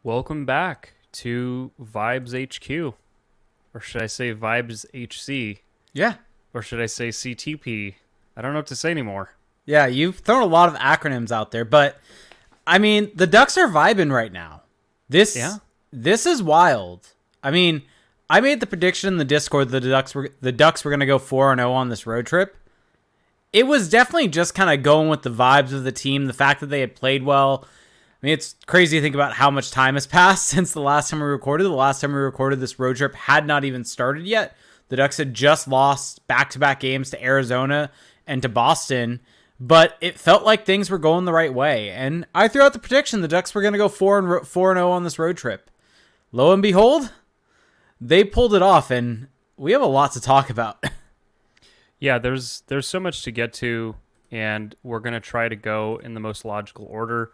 Welcome back to Vibes HQ, or should I say Vibes HC, Yeah. or should I say CTP? I don't know what to say anymore. Yeah, you've thrown a lot of acronyms out there, but I mean, the Ducks are vibing right now. Yeah? This is wild. I mean, I made the prediction in the Discord that the Ducks were going to go 4-0 on this road trip. It was definitely just kind of going with the vibes of the team, the fact that they had played well. I mean, it's crazy to think about how much time has passed since the last time we recorded. The last time we recorded, this road trip had not even started yet. The Ducks had just lost back-to-back games to Arizona and to Boston, but it felt like things were going the right way. And I threw out the prediction the Ducks were going to go 4-0 on this road trip. Lo and behold, they pulled it off, and we have a lot to talk about. Yeah, there's so much to get to, and we're going to try to go in the most logical order.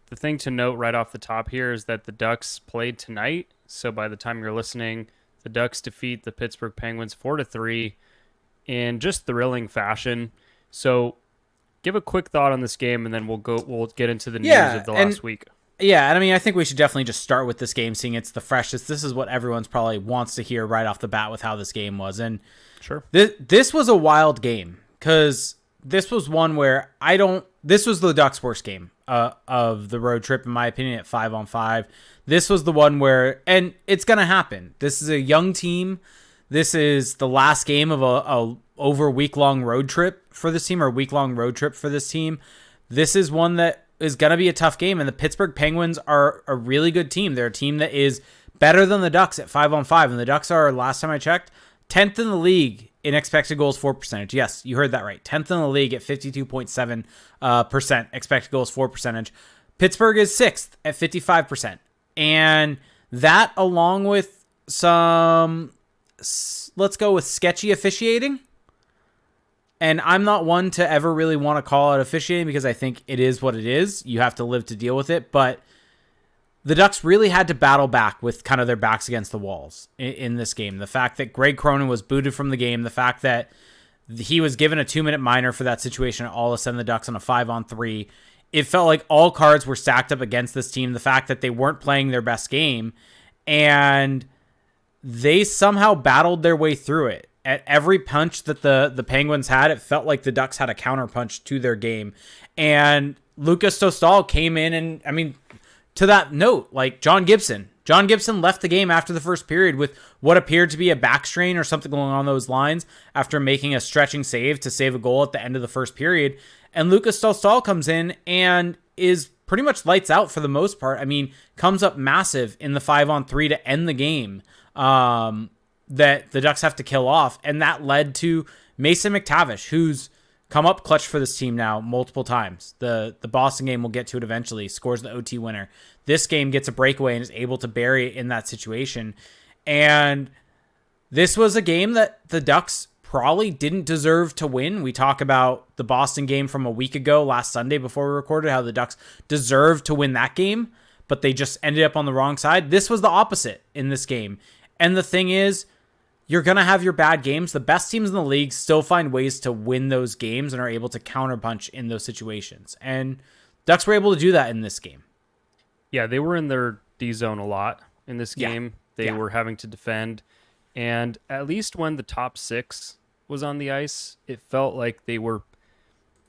The thing to note right off the top here is that the Ducks played tonight, so by the time you're listening, the Ducks defeat the Pittsburgh Penguins 4-3 in just thrilling fashion. So give a quick thought on this game, and then we'll get into the news of the last week. Yeah, and I mean, I think we should definitely just start with this game, seeing it's the freshest. This is what everyone's probably wants to hear right off the bat with how this game was. And Sure. this was a wild game, because this was one where this was the Ducks' worst game of the road trip, in my opinion, at 5-on-5. This was the one where, and it's going to happen. This is a young team. This is the last game of a over week-long road trip for this team, or a week-long road trip for this team. This is one that is going to be a tough game, and the Pittsburgh Penguins are a really good team. They're a team that is better than the Ducks at 5-on-5, and the Ducks are, last time I checked, 10th in the league in expected goals for percentage. Yes, you heard that right. 10th in the league at 52.7% expected goals for percentage. Pittsburgh is 6th at 55%. And that, along with some, let's go with sketchy officiating. And I'm not one to ever really want to call it officiating, because I think it is what it is. You have to live to deal with it. But the Ducks really had to battle back with kind of their backs against the walls in this game. The fact that Greg Cronin was booted from the game, the fact that he was given a 2-minute minor for that situation, and all of a sudden the Ducks on a 5-on-3. It felt like all cards were stacked up against this team. The fact that they weren't playing their best game, and they somehow battled their way through it. At every punch that the Penguins had, it felt like the Ducks had a counterpunch to their game. And Lucas Dostal came in, and, I mean, to that note, like John Gibson left the game after the first period with what appeared to be a back strain or something along those lines, after making a stretching save to save a goal at the end of the first period. And Lucas Dostal comes in and is pretty much lights out for the most part. I mean, comes up massive in the 5-on-3 to end the game, that the Ducks have to kill off. And that led to Mason McTavish, who's come up clutch for this team now multiple times. The Boston game, we'll get to it eventually, scores the OT winner. This game gets a breakaway and is able to bury it in that situation. And this was a game that the Ducks probably didn't deserve to win. We talk about the Boston game from a week ago, last Sunday before we recorded, how the Ducks deserved to win that game, but they just ended up on the wrong side. This was the opposite in this game. And the thing is, you're going to have your bad games. The best teams in the league still find ways to win those games and are able to counterpunch in those situations. And Ducks were able to do that in this game. Yeah, they were in their D zone a lot in this game. They were having to defend. And at least when the top six was on the ice, it felt like they were,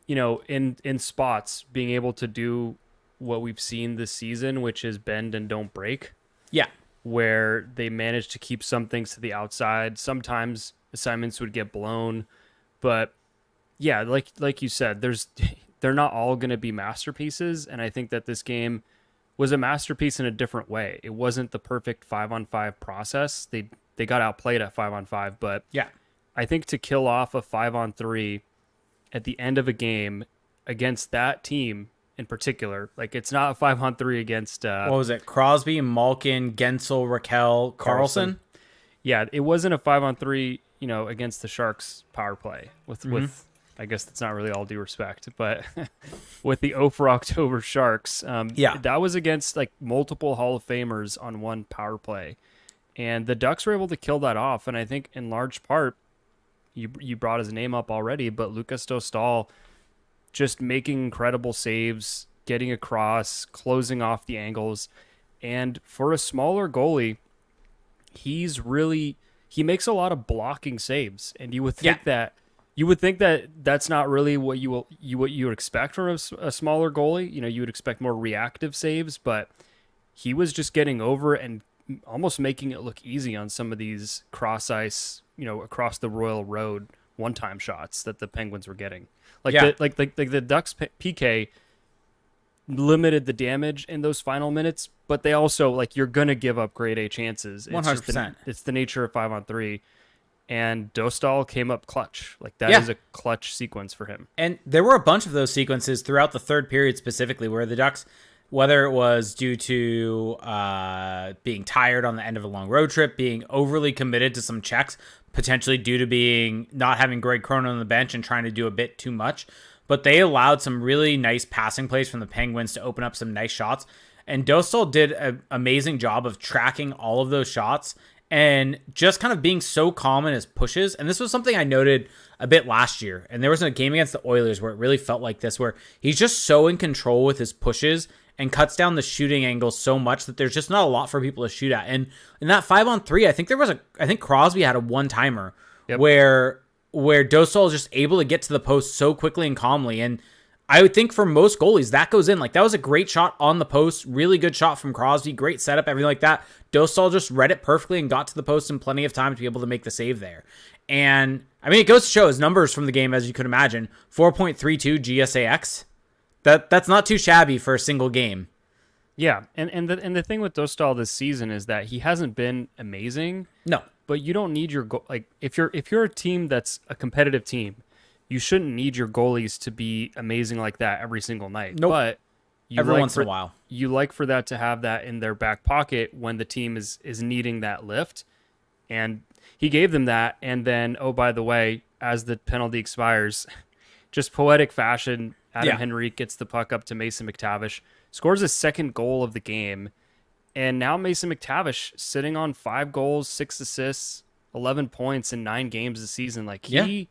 in spots being able to do what we've seen this season, which is bend and don't break. Yeah. Where they managed to keep some things to the outside. Sometimes assignments would get blown, but yeah, like you said, they're not all going to be masterpieces, and I think that this game was a masterpiece in a different way. It wasn't the perfect 5-on-5 process. They got outplayed at 5-on-5, but yeah, I think to kill off a 5-on-3 at the end of a game against that team in particular, like it's not a 5-on-3 against what was it? Crosby, Malkin, Gensel, Raquel, Carlsson. Yeah, it wasn't a 5-on-3, against the Sharks power play with I guess that's not really all due respect, but with the 0 for October Sharks, that was against like multiple Hall of Famers on one power play, and the Ducks were able to kill that off. And I think in large part, you brought his name up already, but Lucas Dostal just making incredible saves, getting across, closing off the angles. And for a smaller goalie, he makes a lot of blocking saves, and you would think that that's not really what what you would expect from a smaller goalie. You know, you would expect more reactive saves, but he was just getting over and almost making it look easy on some of these cross ice, across the Royal Road one-time shots that the Penguins were getting. Like the Ducks PK limited the damage in those final minutes, but they also, like, you're gonna give up grade A chances. 100%. It's the nature of 5-on-3, and Dostal came up clutch. Like, that is a clutch sequence for him. And there were a bunch of those sequences throughout the third period specifically where the Ducks, whether it was due to being tired on the end of a long road trip, being overly committed to some checks, potentially due to being not having Greg Cronin on the bench and trying to do a bit too much, but they allowed some really nice passing plays from the Penguins to open up some nice shots. And Dostal did an amazing job of tracking all of those shots and just kind of being so calm in his pushes. And this was something I noted a bit last year. And there was a game against the Oilers where it really felt like this, where he's just so in control with his pushes and cuts down the shooting angle so much that there's just not a lot for people to shoot at. And in that 5-on-3, I think Crosby had a one-timer where Dostal is just able to get to the post so quickly and calmly. And I would think for most goalies, that goes in. Like, that was a great shot on the post, really good shot from Crosby, great setup, everything like that. Dostal just read it perfectly and got to the post in plenty of time to be able to make the save there. And, I mean, it goes to show his numbers from the game, as you could imagine. 4.32 GSAX. That's not too shabby for a single game. Yeah, and the thing with Dostal this season is that he hasn't been amazing. No. But you don't need your like, if you're a team that's a competitive team, you shouldn't need your goalies to be amazing like that every single night. Nope. But every once in a while, you like for that to have that in their back pocket when the team is needing that lift. And he gave them that. And then, oh, by the way, as the penalty expires, just poetic fashion, Adam Henrique gets the puck up to Mason McTavish, scores his second goal of the game. And now Mason McTavish sitting on 5 goals, 6 assists, 11 points in 9 games this season. Like, he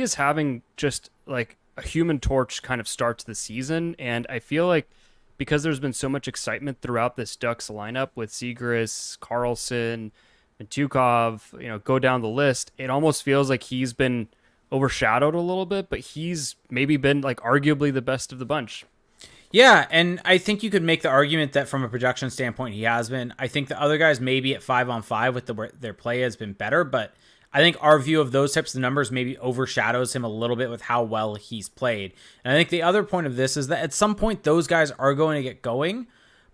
is having just like a Human Torch kind of start to the season. And I feel like because there's been so much excitement throughout this Ducks lineup with Zegras, Carlsson, and Tukov, go down the list, it almost feels like he's been overshadowed a little bit, but he's maybe been like arguably the best of the bunch. Yeah, and I think you could make the argument that from a production standpoint, he has been. I think the other guys maybe at 5-on-5 with their play has been better, but I think our view of those types of numbers maybe overshadows him a little bit with how well he's played. And I think the other point of this is that at some point those guys are going to get going,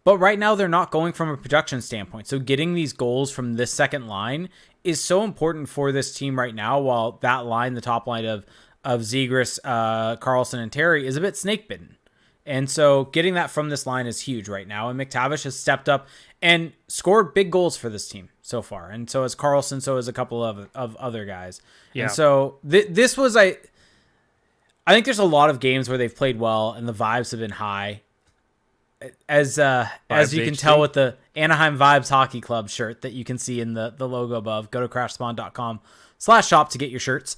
but right now they're not going from a production standpoint. So getting these goals from this second line is so important for this team right now, while that line, the top line of Zegras, Carlsson, and Terry, is a bit snake bitten. And so getting that from this line is huge right now. And McTavish has stepped up and scored big goals for this team so far. And so has Carlsson, so has a couple of other guys. Yeah. And so this was, I think there's a lot of games where they've played well and the vibes have been high. As you can tell with the Anaheim Vibes Hockey Club shirt that you can see in the logo above, go to crashspawn.com/shop to get your shirts.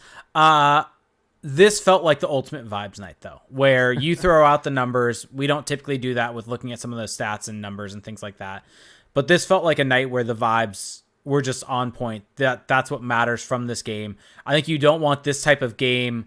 This felt like the ultimate vibes night, though, where you throw out the numbers. We don't typically do that with looking at some of those stats and numbers and things like that. But this felt like a night where the vibes were just on point. That's what matters from this game. I think you don't want this type of game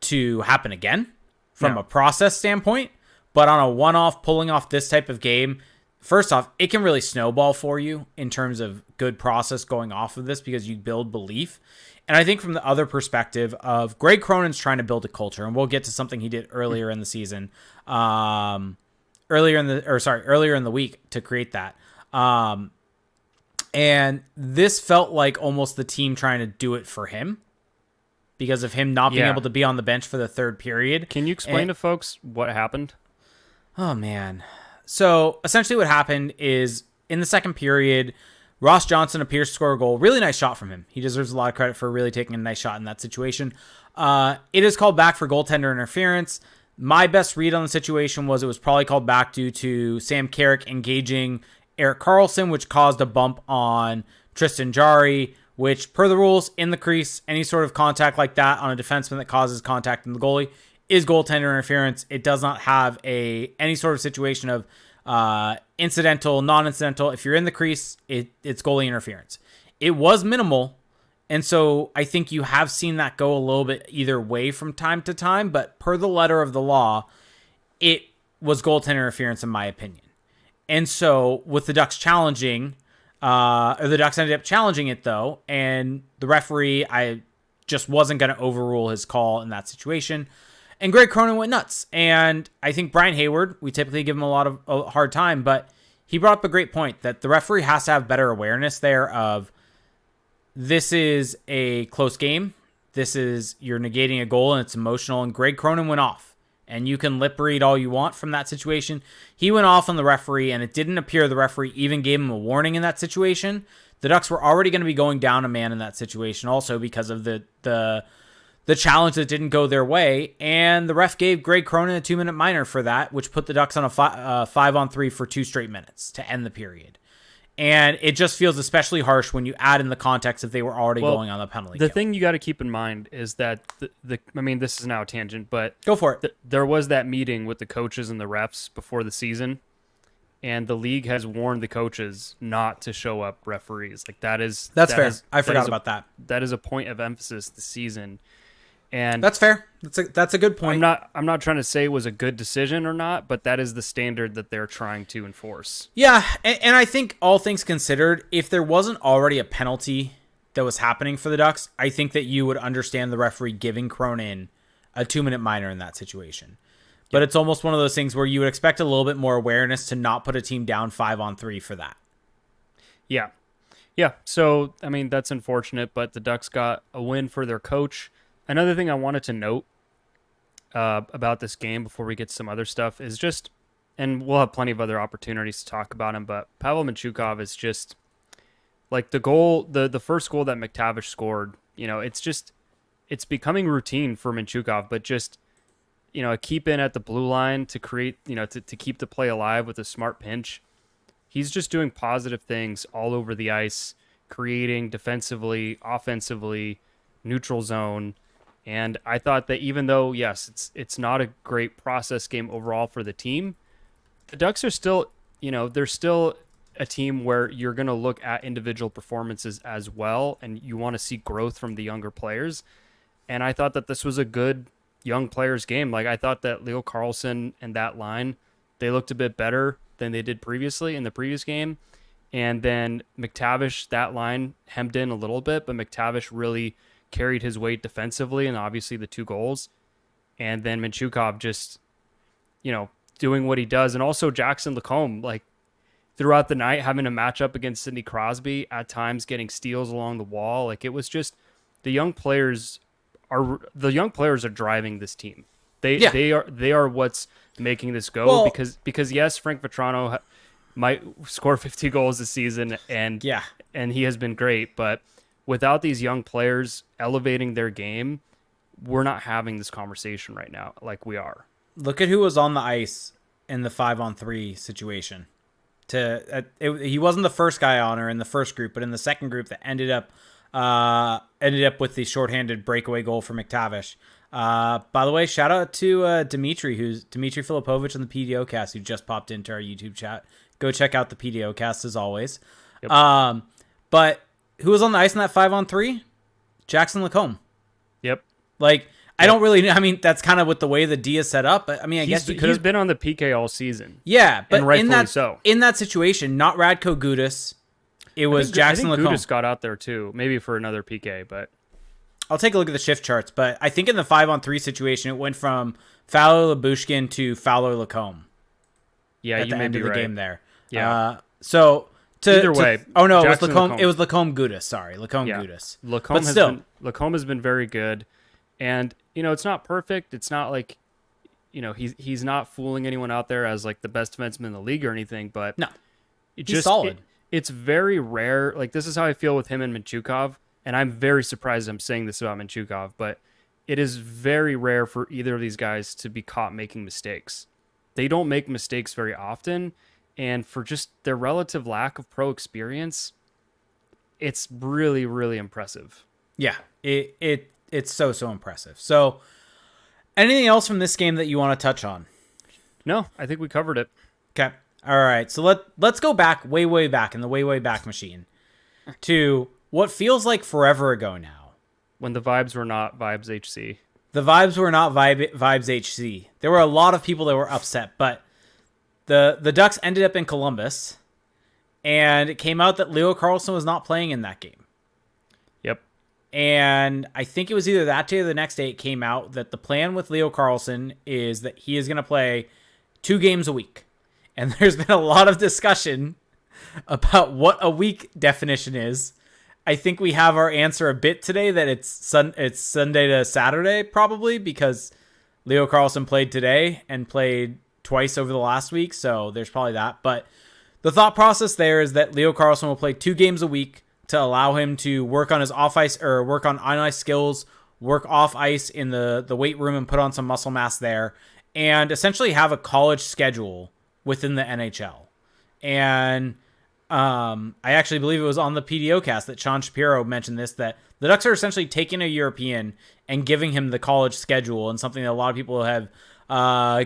to happen again from a process standpoint. But on a one-off, pulling off this type of game, first off, it can really snowball for you in terms of good process going off of this because you build belief. And I think from the other perspective of Greg Cronin's trying to build a culture, and we'll get to something he did earlier in the season, earlier in the week to create that. And this felt like almost the team trying to do it for him because of him not being able to be on the bench for the third period. Can you explain to folks what happened? Oh, man. So essentially what happened is in the second period, Ross Johnson appears to score a goal. Really nice shot from him. He deserves a lot of credit for really taking a nice shot in that situation. It is called back for goaltender interference. My best read on the situation was it was probably called back due to Sam Carrick engaging Erik Karlsson, which caused a bump on Tristan Jarry, which per the rules in the crease, any sort of contact like that on a defenseman that causes contact in the goalie is goaltender interference. It does not have any sort of situation of incidental, non-incidental. If you're in the crease, it's goalie interference. It was minimal, and so I think you have seen that go a little bit either way from time to time, but per the letter of the law, it was goaltender interference in my opinion. And so with the Ducks challenging, the Ducks ended up challenging it though, and the referee, I just wasn't going to overrule his call in that situation. And Greg Cronin went nuts. And I think Brian Hayward, we typically give him a hard time, but he brought up a great point that the referee has to have better awareness there of this is a close game. You're negating a goal and it's emotional. And Greg Cronin went off. And you can lip read all you want from that situation. He went off on the referee, and it didn't appear the referee even gave him a warning in that situation. The Ducks were already going to be going down a man in that situation also because of the challenge that didn't go their way, and the ref gave Greg Cronin a 2-minute minor for that, which put the Ducks on a 5-on-3 for 2 straight minutes to end the period. And it just feels especially harsh when you add in the context that they were already going on the penalty kill. The thing you got to keep in mind is that I mean, this is now a tangent, but go for it. There was that meeting with the coaches and the refs before the season, and the league has warned the coaches not to show up referees. Like that's fair. I forgot about that. That is a point of emphasis this season. And that's fair. That's a good point. I'm not trying to say it was a good decision or not, but that is the standard that they're trying to enforce. Yeah, and I think all things considered, if there wasn't already a penalty that was happening for the Ducks, I think that you would understand the referee giving Cronin a 2-minute minor in that situation. But it's almost one of those things where you would expect a little bit more awareness to not put a team down 5-on-3 for that. Yeah. Yeah, so, I mean, that's unfortunate, but the Ducks got a win for their coach. Another thing I wanted to note about this game before we get to some other stuff is just, and we'll have plenty of other opportunities to talk about him, but Pavel Mintyukov is just, like the first goal that McTavish scored, it's becoming routine for Mintyukov, but just, a keep in at the blue line to create, to keep the play alive with a smart pinch. He's just doing positive things all over the ice, creating defensively, offensively, neutral zone. And I thought that even though, yes, it's not a great process game overall for the team, the Ducks are still, they're still a team where you're going to look at individual performances as well, and you want to see growth from the younger players. And I thought that this was a good young players game. Like, I thought that Leo Carlsson and that line, they looked a bit better than they did previously in the previous game. And then McTavish, that line hemmed in a little bit, but McTavish really carried his weight defensively and obviously the 2 goals. And then Mintyukov just, doing what he does. And also Jackson Lacombe, like throughout the night, having a matchup against Sidney Crosby, at times getting steals along the wall. Like, it was just the young players are driving this team. They are what's making this go, because yes, Frank Vetrano might score 50 goals this season and he has been great, but without these young players elevating their game, we're not having this conversation right now like we are. Look at who was on the ice in the 5-on-3 situation. He wasn't the first guy on or in the first group, but in the second group that ended up with the shorthanded breakaway goal for McTavish. By the way, shout out to Dmitry Filipovich on the PDO cast, who just popped into our YouTube chat. Go check out the PDO cast as always. Yep. But who was on the ice in that 5-on-3? Jackson Lacombe. Yep. Like, I don't really know. I mean, that's kind of with the way the D is set up. But I mean, I guess you could have been on the PK all season. Yeah, but and rightfully in that situation, not Radko Gudas. It was Jackson Lacombe. Gudas got out there too, maybe for another PK, but I'll take a look at the shift charts. But I think in the 5-on-3 situation, it went from Fowler Labushkin to Fowler Lacombe. Yeah, at the end of the game there. Yeah. Either way. Oh no, Jackson Lacombe. It was Lacombe Gudas. Sorry, Lacombe Gudas. Lacombe has been very good, and it's not perfect. It's not like he's not fooling anyone out there as like the best defenseman in the league or anything. But no, he's solid. It's very rare. Like, this is how I feel with him and Mintyukov, and I'm very surprised I'm saying this about Mintyukov, but it is very rare for either of these guys to be caught making mistakes. They don't make mistakes very often. And for just their relative lack of pro experience, it's really, really impressive. Yeah, it's so impressive. So, anything else from this game that you want to touch on? No, I think we covered it. Okay. All right, so let's go back way back in the way back machine to what feels like forever ago now. When the vibes were not vibes HC. The vibes were not vibes HC. There were a lot of people that were upset, but the Ducks ended up in Columbus, and it came out that Leo Carlsson was not playing in that game. Yep. And I think it was either that day or the next day it came out that the plan with Leo Carlsson is that he is going to play 2 games a week. And there's been a lot of discussion about what a week definition is. I think we have our answer a bit today that it's Sunday to Saturday probably because Leo Carlsson played today and played twice over the last week, so there's probably that. But the thought process there is that Leo Carlsson will play 2 games a week to allow him to work on his off ice or work on ice skills, work off ice in the weight room and put on some muscle mass there, and essentially have a college schedule within the NHL. And I actually believe it was on the PDO cast that Sean Shapiro mentioned this, that the Ducks are essentially taking a European and giving him the college schedule, and something that a lot of people have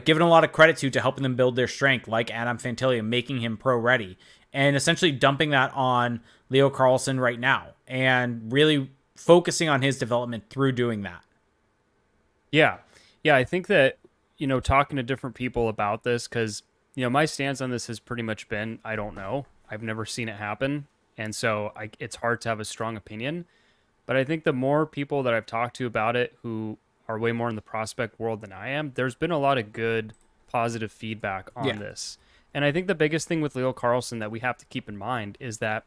given a lot of credit to helping them build their strength, like Adam Fantilli, making him pro ready, and essentially dumping that on Leo Carlsson right now and really focusing on his development through doing that. Yeah. Yeah, I think that, talking to different people about this, because, my stance on this has pretty much been, I don't know. I've never seen it happen. And so it's hard to have a strong opinion. But I think the more people that I've talked to about it who are way more in the prospect world than I am, there's been a lot of good, positive feedback on this. And I think the biggest thing with Leo Carlsson that we have to keep in mind is that,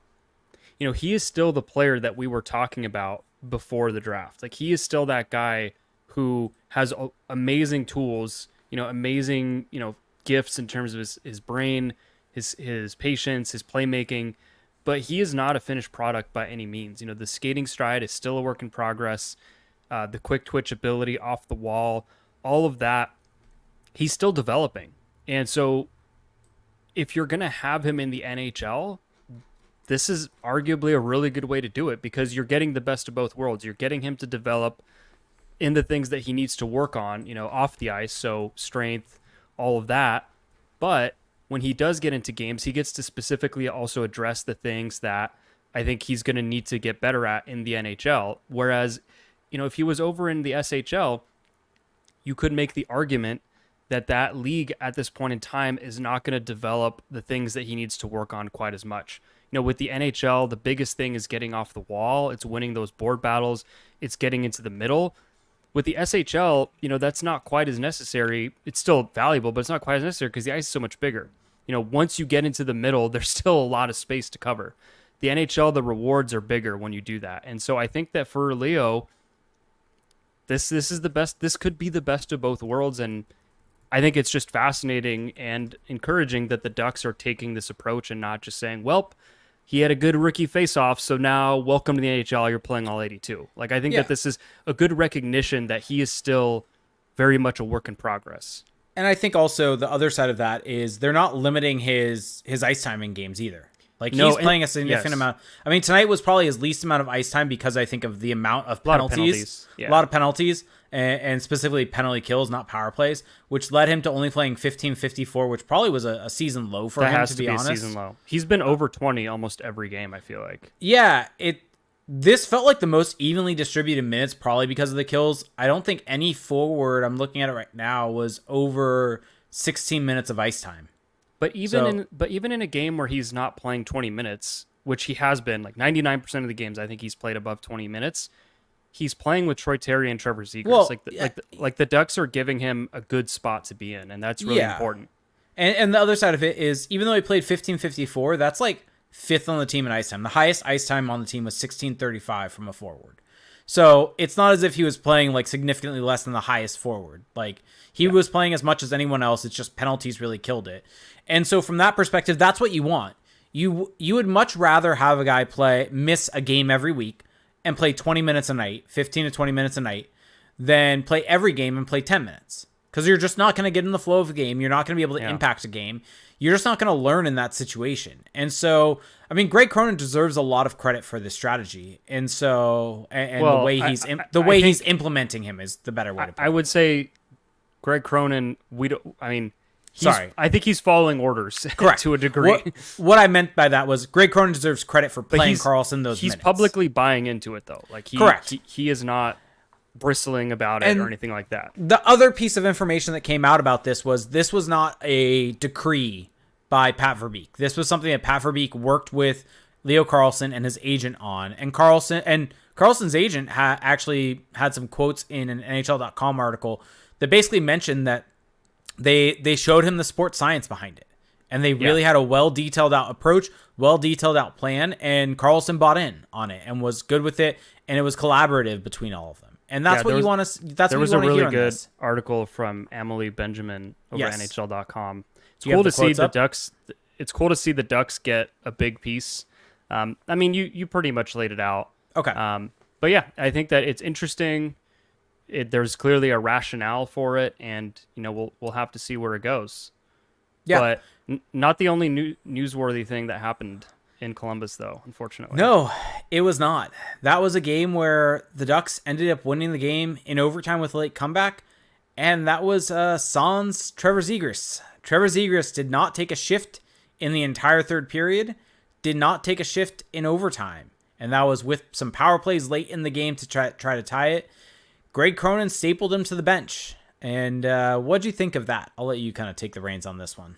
he is still the player that we were talking about before the draft. Like, he is still that guy who has amazing tools, amazing, gifts in terms of his brain, his patience, his playmaking, but he is not a finished product by any means. The skating stride is still a work in progress. The quick twitch ability off the wall, all of that, he's still developing. And so if you're going to have him in the NHL, this is arguably a really good way to do it because you're getting the best of both worlds. You're getting him to develop in the things that he needs to work on, off the ice. So strength, all of that. But when he does get into games, he gets to specifically also address the things that I think he's going to need to get better at in the NHL. Whereas, if he was over in the SHL, you could make the argument that league at this point in time is not going to develop the things that he needs to work on quite as much. With the NHL, the biggest thing is getting off the wall. It's winning those board battles. It's getting into the middle. With the SHL, that's not quite as necessary. It's still valuable, but it's not quite as necessary because the ice is so much bigger. Once you get into the middle, there's still a lot of space to cover. The NHL, the rewards are bigger when you do that. And so I think that for Leo, this is the best. This could be the best of both worlds. And I think it's just fascinating and encouraging that the Ducks are taking this approach and not just saying, well, he had a good rookie face-off, so now welcome to the NHL, you're playing all 82. Like, I think that this is a good recognition that he is still very much a work in progress. And I think also the other side of that is they're not limiting his ice time in games either. Like, he's playing a significant amount. I mean, tonight was probably his least amount of ice time because I think of the amount of penalties. A lot of penalties, and specifically penalty kills, not power plays, which led him to only playing 15:54, which probably was a season low for him, to be honest. That has to be a season low. He's been over 20 almost every game, I feel like. Yeah, this felt like the most evenly distributed minutes, probably because of the kills. I don't think any forward, I'm looking at it right now, was over 16 minutes of ice time. But even in a game where he's not playing 20 minutes, which he has been, like 99% of the games, I think he's played above 20 minutes. He's playing with Troy Terry and Trevor Zegras. Well, like the Ducks are giving him a good spot to be in, and that's really important. And the other side of it is, even though he played 15:54, that's like 5th on the team in ice time. The highest ice time on the team was 16:35 from a forward. So it's not as if he was playing like significantly less than the highest forward. Like, he was playing as much as anyone else. It's just penalties really killed it. And so from that perspective, that's what you want. You would much rather have a guy miss a game every week and play 20 minutes a night, 15 to 20 minutes a night, than play every game and play 10 minutes. Because you're just not going to get in the flow of a game. You're not going to be able to impact a game. You're just not going to learn in that situation. And so, I mean, Greg Cronin deserves a lot of credit for this strategy. And so, the way he's implementing him is the better way to put it. I would say Greg Cronin, Sorry. I think he's following orders Correct. to a degree. What I meant by that was Greg Cronin deserves credit for playing Carlsson those he's minutes. publicly buying into it, though. Like Correct. He is not bristling about it or anything like that. The other piece of information that came out about this was not a decree by Pat Verbeek. This was something that Pat Verbeek worked with Leo Carlsson and his agent on. And Carlsson's agent actually had some quotes in an NHL.com article that basically mentioned that they showed him the sports science behind it. And they really had a well-detailed out approach, well-detailed out plan, and Carlsson bought in on it and was good with it, and it was collaborative between all of them. And that's what you want to. That's there what was you a want to hear really on good this. article from Emily Benjamin over at NHL.com. It's You have cool the to see quotes the up? Ducks. It's cool to see the Ducks get a big piece. I mean, you pretty much laid it out. Okay. But yeah, I think that it's interesting. There's clearly a rationale for it, and we'll have to see where it goes. Yeah. But not the only newsworthy thing that happened in Columbus, though, unfortunately. No, it was not. That was a game where the Ducks ended up winning the game in overtime with a late comeback, and that was Sans Trevor Zegras. Trevor Zegras did not take a shift in the entire third period, did not take a shift in overtime, and that was with some power plays late in the game to try to tie it. Greg Cronin stapled him to the bench. And what'd you think of that? I'll let you kind of take the reins on this one.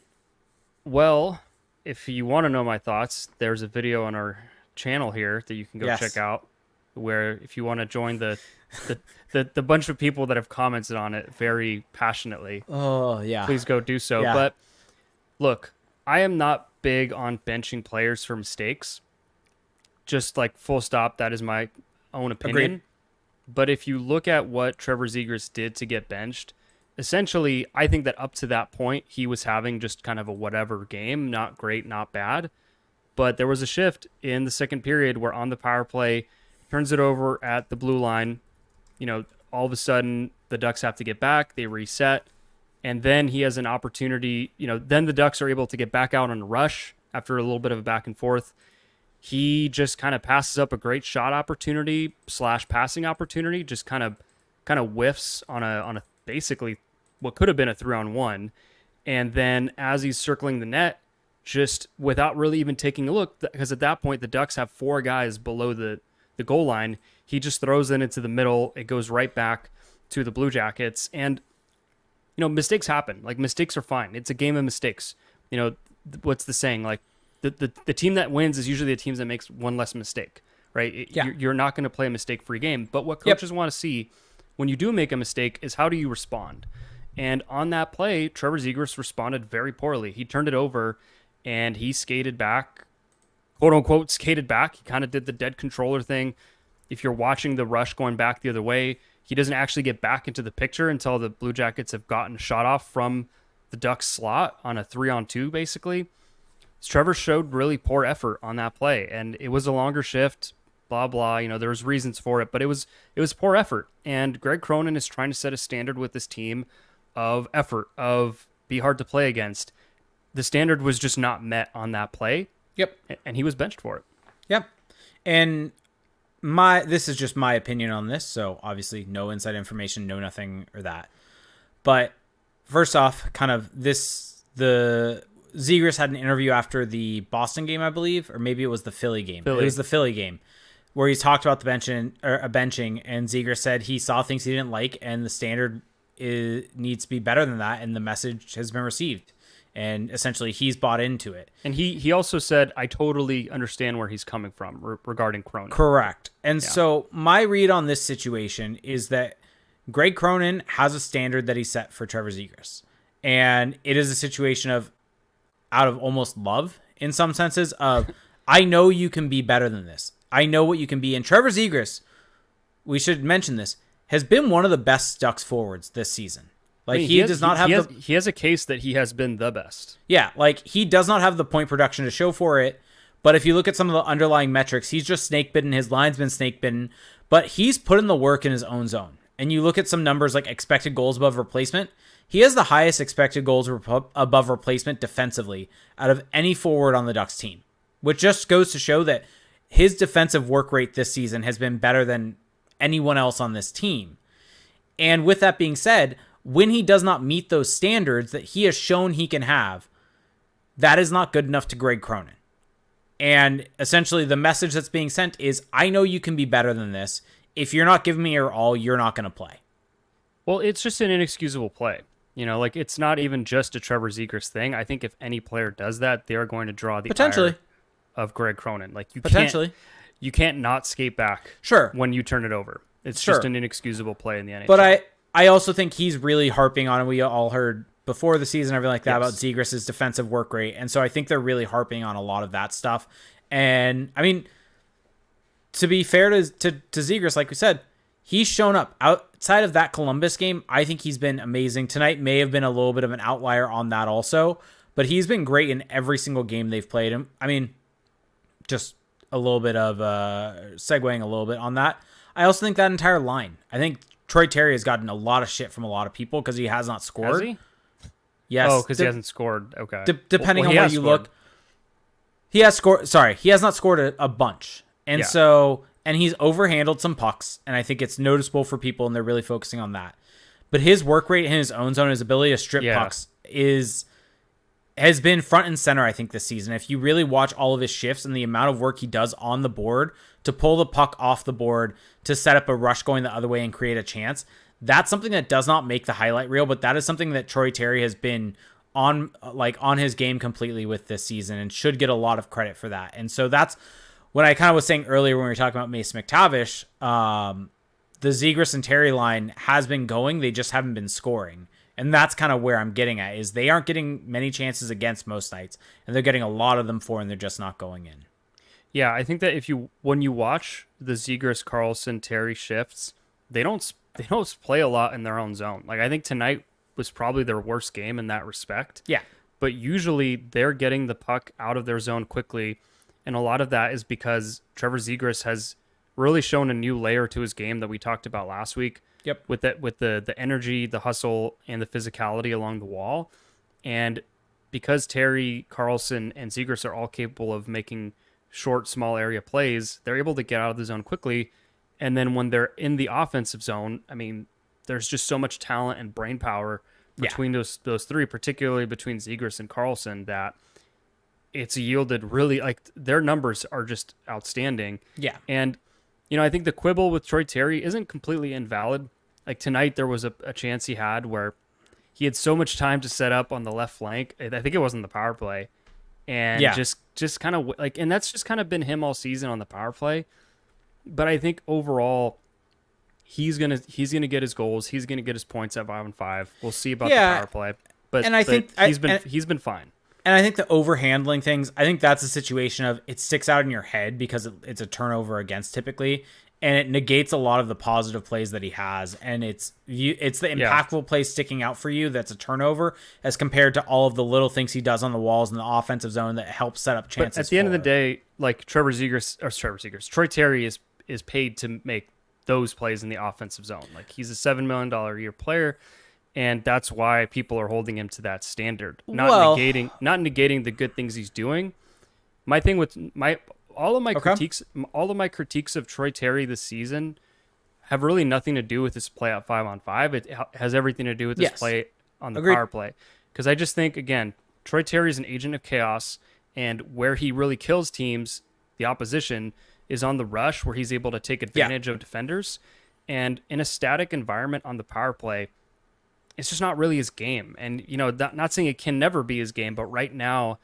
Well, if you want to know my thoughts, there's a video on our channel here that you can go check out, where if you want to join the bunch of people that have commented on it very passionately, please go do so. Yeah. But look, I am not big on benching players for mistakes. Just like full stop, that is my own opinion. Agreed. But if you look at what Trevor Zegras did to get benched, essentially, I think that up to that point, he was having just kind of a whatever game, not great, not bad. But there was a shift in the second period where on the power play, turns it over at the blue line. All of a sudden, the Ducks have to get back. They reset. And then he has an opportunity. Then the Ducks are able to get back out on a rush after a little bit of a back and forth. He just kind of passes up a great shot opportunity / passing opportunity, just kind of whiffs on a basically what could have been a 3-on-1. And then as he's circling the net, just without really even taking a look, because at that point the Ducks have 4 guys below the goal line, he just throws it into the middle. It goes right back to the Blue Jackets. And, mistakes happen. Like, mistakes are fine. It's a game of mistakes. What's the saying? Like, the team that wins is usually the team that makes one less mistake, right? You're not going to play a mistake-free game. But what coaches want to see when you do make a mistake is how do you respond? And on that play, Trevor Zegras responded very poorly. He turned it over, and he skated back, quote-unquote skated back. He kind of did the dead controller thing. If you're watching the rush going back the other way, he doesn't actually get back into the picture until the Blue Jackets have gotten shot off from the Ducks slot on a 3-on-2, basically. Trevor showed really poor effort on that play, and it was a longer shift, blah, blah. There was reasons for it, but it was poor effort. And Greg Cronin is trying to set a standard with this team of effort, of be hard to play against. The standard was just not met on that play. Yep. And he was benched for it. Yep. And this is just my opinion on this, so obviously no inside information, no nothing or that. But first off, kind of the Zegras had an interview after the Boston game, I believe, or maybe it was the Philly game. It was the Philly game where he talked about the benching, and Zegras said he saw things he didn't like, and the standard needs to be better than that, and the message has been received. And essentially, he's bought into it. And he also said, I totally understand where he's coming from regarding Cronin. Correct. And so my read on this situation is that Greg Cronin has a standard that he set for Trevor Zegras. And it is a situation of out of almost love in some senses of, I know you can be better than this. I know what you can be. And Trevor Zegras, we should mention this, has been one of the best Ducks forwards this season. Like, he has a case that he has been the best. Yeah, like, he does not have the point production to show for it, but if you look at some of the underlying metrics, he's just snake-bitten, his line's been snake-bitten, but he's put in the work in his own zone. And you look at some numbers like expected goals above replacement, he has the highest expected goals above replacement defensively out of any forward on the Ducks team, which just goes to show that his defensive work rate this season has been better than anyone else on this team. And with that being said, when he does not meet those standards that he has shown he can have, that is not good enough to Greg Cronin. And essentially the message that's being sent is, I know you can be better than this. If you're not giving me your all, you're not going to play. Well, it's just an inexcusable play. Like it's not even just a Trevor Zegras thing. I think if any player does that, they're going to draw the ire of Greg Cronin. Like you can't not skate back when you turn it over. It's just an inexcusable play in the NHL. But I also think he's really harping on, and we all heard before the season, everything like that, about Zegras' defensive work rate. And so I think they're really harping on a lot of that stuff. And I mean, to be fair to Zegras, like we said, he's shown up outside of that Columbus game. I think he's been amazing. Tonight may have been a little bit of an outlier on that also, but he's been great in every single game they've played him. I mean, just a little bit of segueing a little bit on that. I also think that entire line, I think Troy Terry has gotten a lot of shit from a lot of people because he has not scored. Has he? Yes. Oh, because he hasn't scored. Okay. Depending on where you look. He has scored. Sorry, he has not scored a bunch. And and he's overhandled some pucks, and I think it's noticeable for people, and they're really focusing on that. But his work rate in his own zone, his ability to strip pucks has been front and center, I think, this season. If you really watch all of his shifts and the amount of work he does on the board to pull the puck off the board, to set up a rush going the other way and create a chance, that's something that does not make the highlight reel, but that is something that Troy Terry has been on his game completely with this season and should get a lot of credit for that. And so that's what I kind of was saying earlier when we were talking about Mason McTavish. The Zegras and Terry line has been going. They just haven't been scoring. And that's kind of where I'm getting at, is they aren't getting many chances against most nights, and they're getting a lot of them for, and they're just not going in. Yeah, I think that when you watch the Zegras, Carlsson, Terry shifts, they don't play a lot in their own zone. Like I think tonight was probably their worst game in that respect. Yeah. But usually they're getting the puck out of their zone quickly, and a lot of that is because Trevor Zegras has really shown a new layer to his game that we talked about last week. Yep. With the energy, the hustle, and the physicality along the wall. And because Terry, Carlsson, and Zegras are all capable of making short, small area plays, they're able to get out of the zone quickly. And then when they're in the offensive zone, I mean, there's just so much talent and brain power between those three, particularly between Zegras and Carlsson, that it's yielded really, like, their numbers are just outstanding. Yeah. And I think the quibble with Troy Terry isn't completely invalid. Like tonight, there was a chance he had where he had so much time to set up on the left flank. I think it wasn't the power play. And just kind of like, and that's just kind of been him all season on the power play. But I think overall, he's gonna get his goals. He's gonna get his points at 5-on-5. We'll see about the power play. But think he's been fine. And I think the overhandling things, I think that's a situation of it sticks out in your head because it's a turnover against typically, and it negates a lot of the positive plays that he has. And it's the impactful play sticking out for you that's a turnover as compared to all of the little things he does on the walls in the offensive zone that help set up chances. But at the end of the day, like Troy Terry is paid to make those plays in the offensive zone. Like he's a $7 million a year player. And that's why people are holding him to that standard, not negating the good things he's doing. My thing with all of my critiques of Troy Terry this season have really nothing to do with his play at 5-on-5. It has everything to do with his play on the power play. Because I just think, again, Troy Terry is an agent of chaos, and where he really kills teams, the opposition, is on the rush, where he's able to take advantage of defenders. And in a static environment on the power play, it's just not really his game. And, not saying it can never be his game, but right now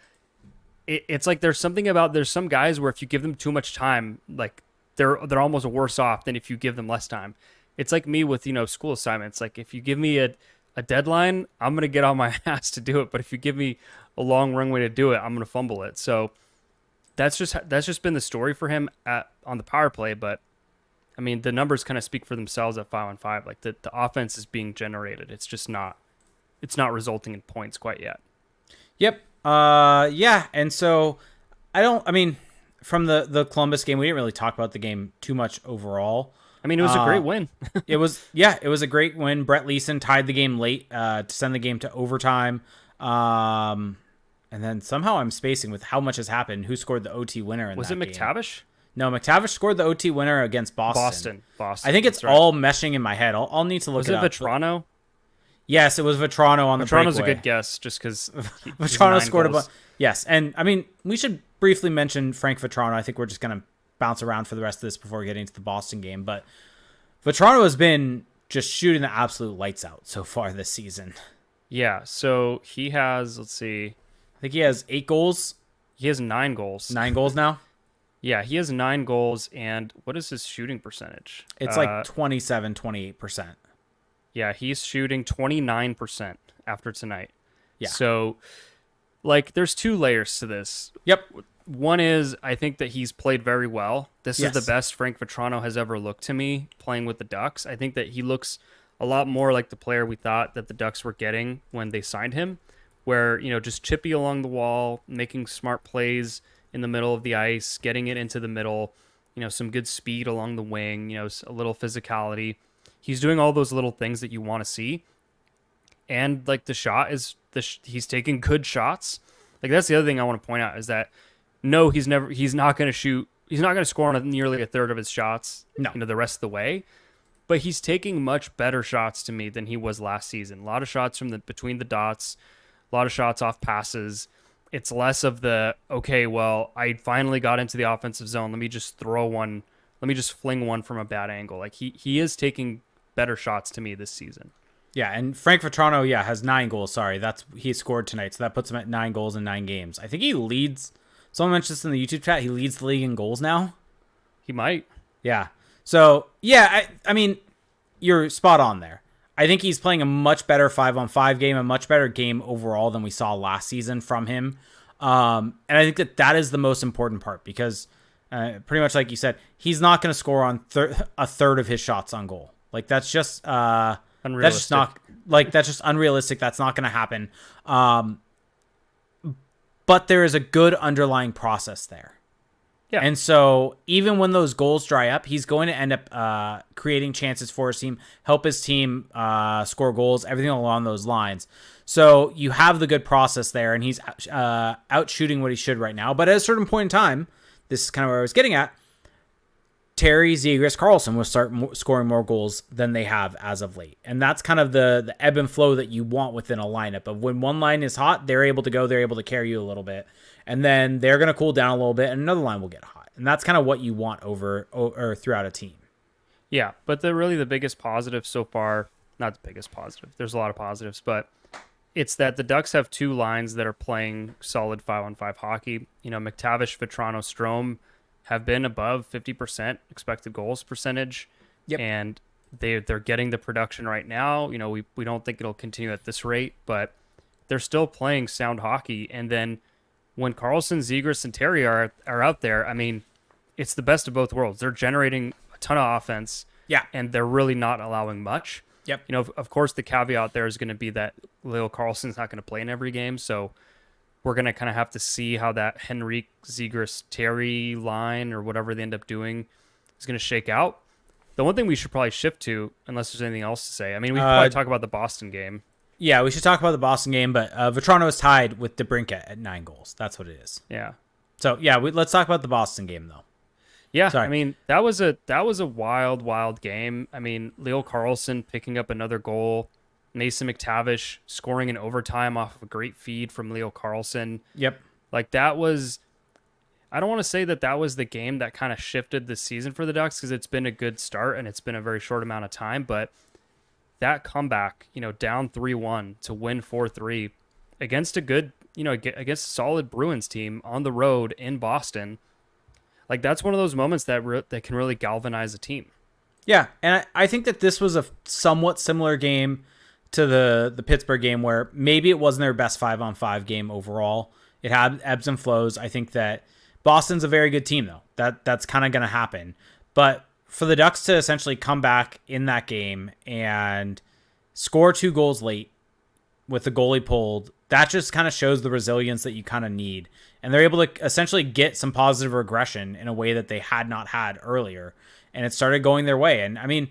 it's like there's some guys where if you give them too much time, like they're almost worse off than if you give them less time. It's like me with, school assignments. Like if you give me a deadline, I'm going to get on my ass to do it. But if you give me a long runway to do it, I'm going to fumble it. So that's just been the story for him on the power play. But I mean, the numbers kind of speak for themselves at 5-on-5. Like the offense is being generated. It's just not resulting in points quite yet. Yep. And so from the Columbus game, we didn't really talk about the game too much overall. I mean, it was a great win. It was a great win. Brett Leeson tied the game late to send the game to overtime. And then somehow I'm spacing with how much has happened. Who scored the OT winner in that game? Was it McTavish? No, McTavish scored the OT winner against Boston. Boston. I think it's all meshing in my head. I'll need to look it up. Was it Vetrano? Yes, it was Vetrano on the breakaway. Vetrano's a good guess just because Vetrano scored a bunch. Yes, and I mean, we should briefly mention Frank Vetrano. I think we're just going to bounce around for the rest of this before getting to the Boston game. But Vetrano has been just shooting the absolute lights out so far this season. Yeah, so he has, let's see. I think he has 8 goals. He has 9 goals. 9 goals now? Yeah, he has 9 goals, and what is his shooting percentage? It's like 27, 28%. Yeah, he's shooting 29% after tonight. Yeah. So, like, there's 2 layers to this. Yep. One is, I think that he's played very well. This Yes. is the best Frank Vetrano has ever looked to me playing with the Ducks. I think that he looks a lot more like the player we thought that the Ducks were getting when they signed him, where, just chippy along the wall, making smart plays in the middle of the ice, getting it into the middle, some good speed along the wing, a little physicality. He's doing all those little things that you want to see. And like the shot is he's taking good shots. Like that's the other thing I want to point out is that no, he's not going to score on nearly a third of his shots, No. The rest of the way. But he's taking much better shots to me than he was last season. A lot of shots from between the dots, a lot of shots off passes. It's less of the, okay, well, I finally got into the offensive zone. Let me just fling one from a bad angle. Like he is taking better shots to me this season. Yeah, and Frank Vetrano, has 9 goals. Sorry, he scored tonight, so that puts him at 9 goals in 9 games. I think he leads. Someone mentioned this in the YouTube chat. He leads the league in goals now. He might. Yeah. So I mean, you're spot on there. I think he's playing a much better 5-on-5 game, a much better game overall than we saw last season from him. And I think that is the most important part because, pretty much like you said, he's not going to score on a third of his shots on goal. Like that's just Unrealistic. That's just unrealistic. That's not going to happen. But there is a good underlying process there. Yeah. And so even when those goals dry up, he's going to end up creating chances for his team, help his team score goals, everything along those lines. So you have the good process there, and he's out shooting what he should right now. But at a certain point in time, this is kind of where I was getting at, Terry, Zegras, Carlsson will start scoring more goals than they have as of late. And that's kind of the ebb and flow that you want within a lineup of when one line is hot, they're able to carry you a little bit. And then they're going to cool down a little bit and another line will get hot. And that's kind of what you want over or throughout a team. Yeah, but the biggest positive so far, not the biggest positive, there's a lot of positives, but it's that the Ducks have 2 lines that are playing solid 5-on-5 hockey. McTavish, Vetrano, Strome have been above 50% expected goals percentage. Yep. And they're getting the production right now. We don't think it'll continue at this rate, but they're still playing sound hockey. And then when Carlsson, Zegras, and Terry are out there, I mean, it's the best of both worlds. They're generating a ton of offense. Yeah. And they're really not allowing much. Yep. Of course, the caveat there is going to be that Leo Carlsson's not going to play in every game. So we're going to kind of have to see how that Henrique, Zegras, Terry line or whatever they end up doing is going to shake out. The one thing we should probably shift to, unless there's anything else to say, I mean, we could probably talk about the Boston game. Yeah, we should talk about the Boston game, but Vetrano is tied with DeBrincat at 9 goals. That's what it is. Yeah. So, let's talk about the Boston game, though. Yeah, Sorry. I mean, that was a wild game. I mean, Leo Carlsson picking up another goal, Mason McTavish scoring in overtime off of a great feed from Leo Carlsson. Yep. Like that was, I don't want to say that was the game that kind of shifted the season for the Ducks because it's been a good start and it's been a very short amount of time, but that comeback, down 3-1 to win 4-3 against a good, against a solid Bruins team on the road in Boston. Like that's one of those moments that can really galvanize a team. Yeah, and I think that this was a somewhat similar game to the Pittsburgh game where maybe it wasn't their best 5-on-5 game overall. It had ebbs and flows. I think that Boston's a very good team, though. That's kind of going to happen. But for the Ducks to essentially come back in that game and score 2 goals late with the goalie pulled, that just kind of shows the resilience that you kind of need. And they're able to essentially get some positive regression in a way that they had not had earlier. And it started going their way. And I mean,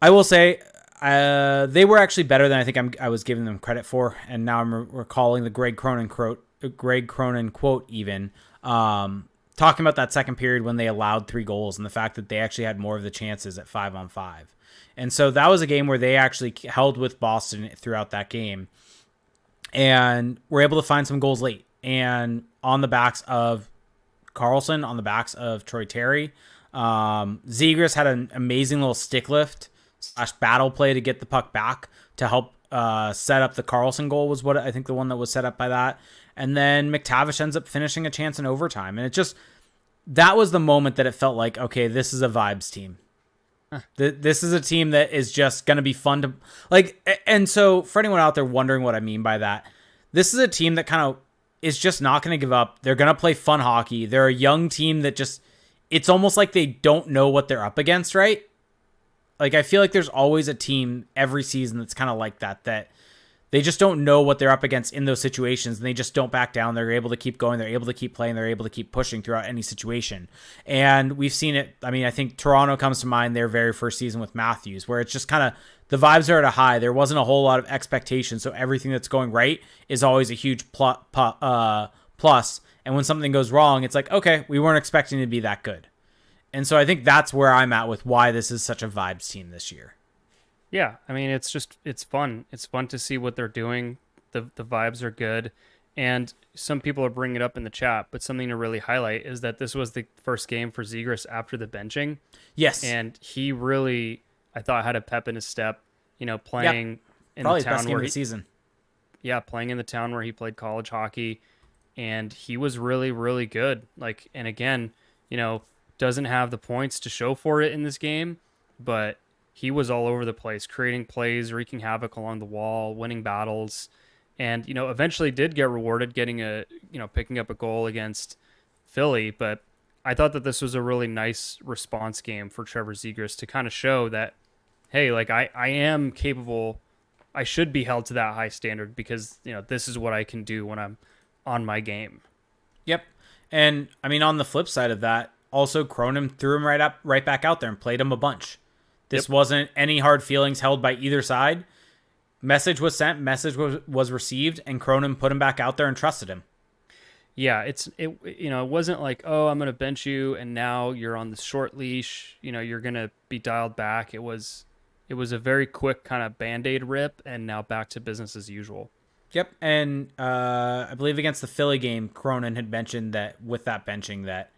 I will say they were actually better than I think I was giving them credit for. And now I'm recalling the Greg Cronin quote even. talking about that second period when they allowed 3 goals and the fact that they actually had more of the chances at 5-on-5. And so that was a game where they actually held with Boston throughout that game and were able to find some goals late. And on the backs of Carlsson, on the backs of Troy Terry, Zegras had an amazing little stick lift / battle play to get the puck back to help set up the Carlsson goal was what I think the one that was set up by that. And then McTavish ends up finishing a chance in overtime. And it just, that was the moment that it felt like, okay, this is a vibes team. This is a team that is just going to be fun to like. And so for anyone out there wondering what I mean by that, this is a team that kind of is just not going to give up. They're going to play fun hockey. They're a young team that just, it's almost like they don't know what they're up against, right? Like, I feel like there's always a team every season that's kind of like that they just don't know what they're up against in those situations, and they just don't back down. They're able to keep going. They're able to keep playing. They're able to keep pushing throughout any situation. And we've seen it. I mean, I think Toronto comes to mind their very first season with Matthews, where it's just kind of the vibes are at a high. There wasn't a whole lot of expectation, so everything that's going right is always a huge plus. And when something goes wrong, it's like, okay, we weren't expecting it to be that good. And so I think that's where I'm at with why this is such a vibes team this year. Yeah, I mean, it's fun. It's fun to see what they're doing. The vibes are good. And some people are bringing it up in the chat, but something to really highlight is that this was the first game for Zegras after the benching. Yes. And he really, I thought, had a pep in his step, playing in probably the town best game where of the season. Yeah, playing in the town where he played college hockey. And he was really, really good. Like, and again, doesn't have the points to show for it in this game, but he was all over the place, creating plays, wreaking havoc along the wall, winning battles, and eventually did get rewarded getting picking up a goal against Philly. But I thought that this was a really nice response game for Trevor Zegras to kind of show that, hey, like I am capable. I should be held to that high standard because this is what I can do when I'm on my game. Yep. And I mean, on the flip side of that, also Cronin threw him right back out there and played him a bunch. This wasn't any hard feelings held by either side. Message was sent, message was received, and Cronin put him back out there and trusted him. Yeah, it wasn't like, oh, I'm going to bench you and now you're on the short leash, you're going to be dialed back. It was a very quick kind of Band-Aid rip and now back to business as usual. Yep, and I believe against the Philly game, Cronin had mentioned that with that benching that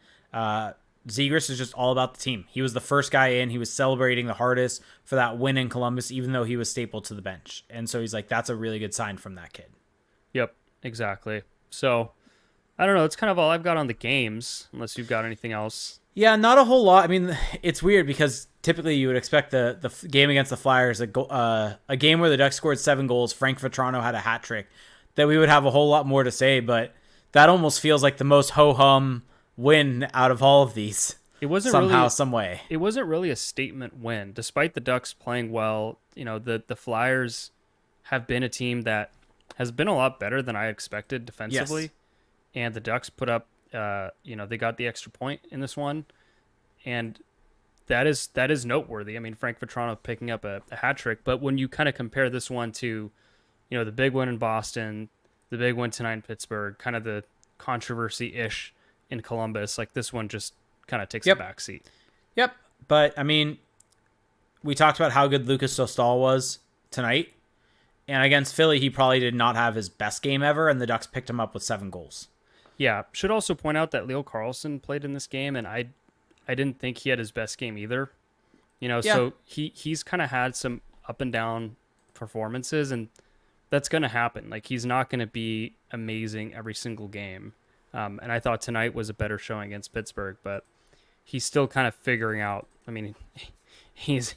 Zegras is just all about the team. He was the first guy in. He was celebrating the hardest for that win in Columbus, even though he was stapled to the bench. And so he's like, that's a really good sign from that kid. Yep, exactly. So, I don't know. It's kind of all I've got on the games, unless you've got anything else. Yeah, not a whole lot. I mean, it's weird because typically you would expect the game against the Flyers, a game where the Ducks scored 7 goals, Frank Vetrano had a hat trick, that we would have a whole lot more to say, but that almost feels like the most ho-hum win out of all of these. It wasn't somehow, really, some way. It wasn't really a statement win, despite the Ducks playing well. The Flyers have been a team that has been a lot better than I expected defensively, yes. And the Ducks put up, they got the extra point in this one, and that is noteworthy. I mean, Frank Vetrano picking up a hat trick, but when you kind of compare this one to, the big win in Boston, the big win tonight in Pittsburgh, kind of the controversy-ish in Columbus, like this one just kind of takes a back seat. Yep. But I mean, we talked about how good Lucas Dostal was tonight, and against Philly, he probably did not have his best game ever, and the Ducks picked him up with 7 goals. Yeah. Should also point out that Leo Carlsson played in this game, and I didn't think he had his best game either. So he's kind of had some up and down performances, and that's going to happen. Like, he's not going to be amazing every single game. And I thought tonight was a better showing against Pittsburgh, but he's still kind of figuring out. I mean, he's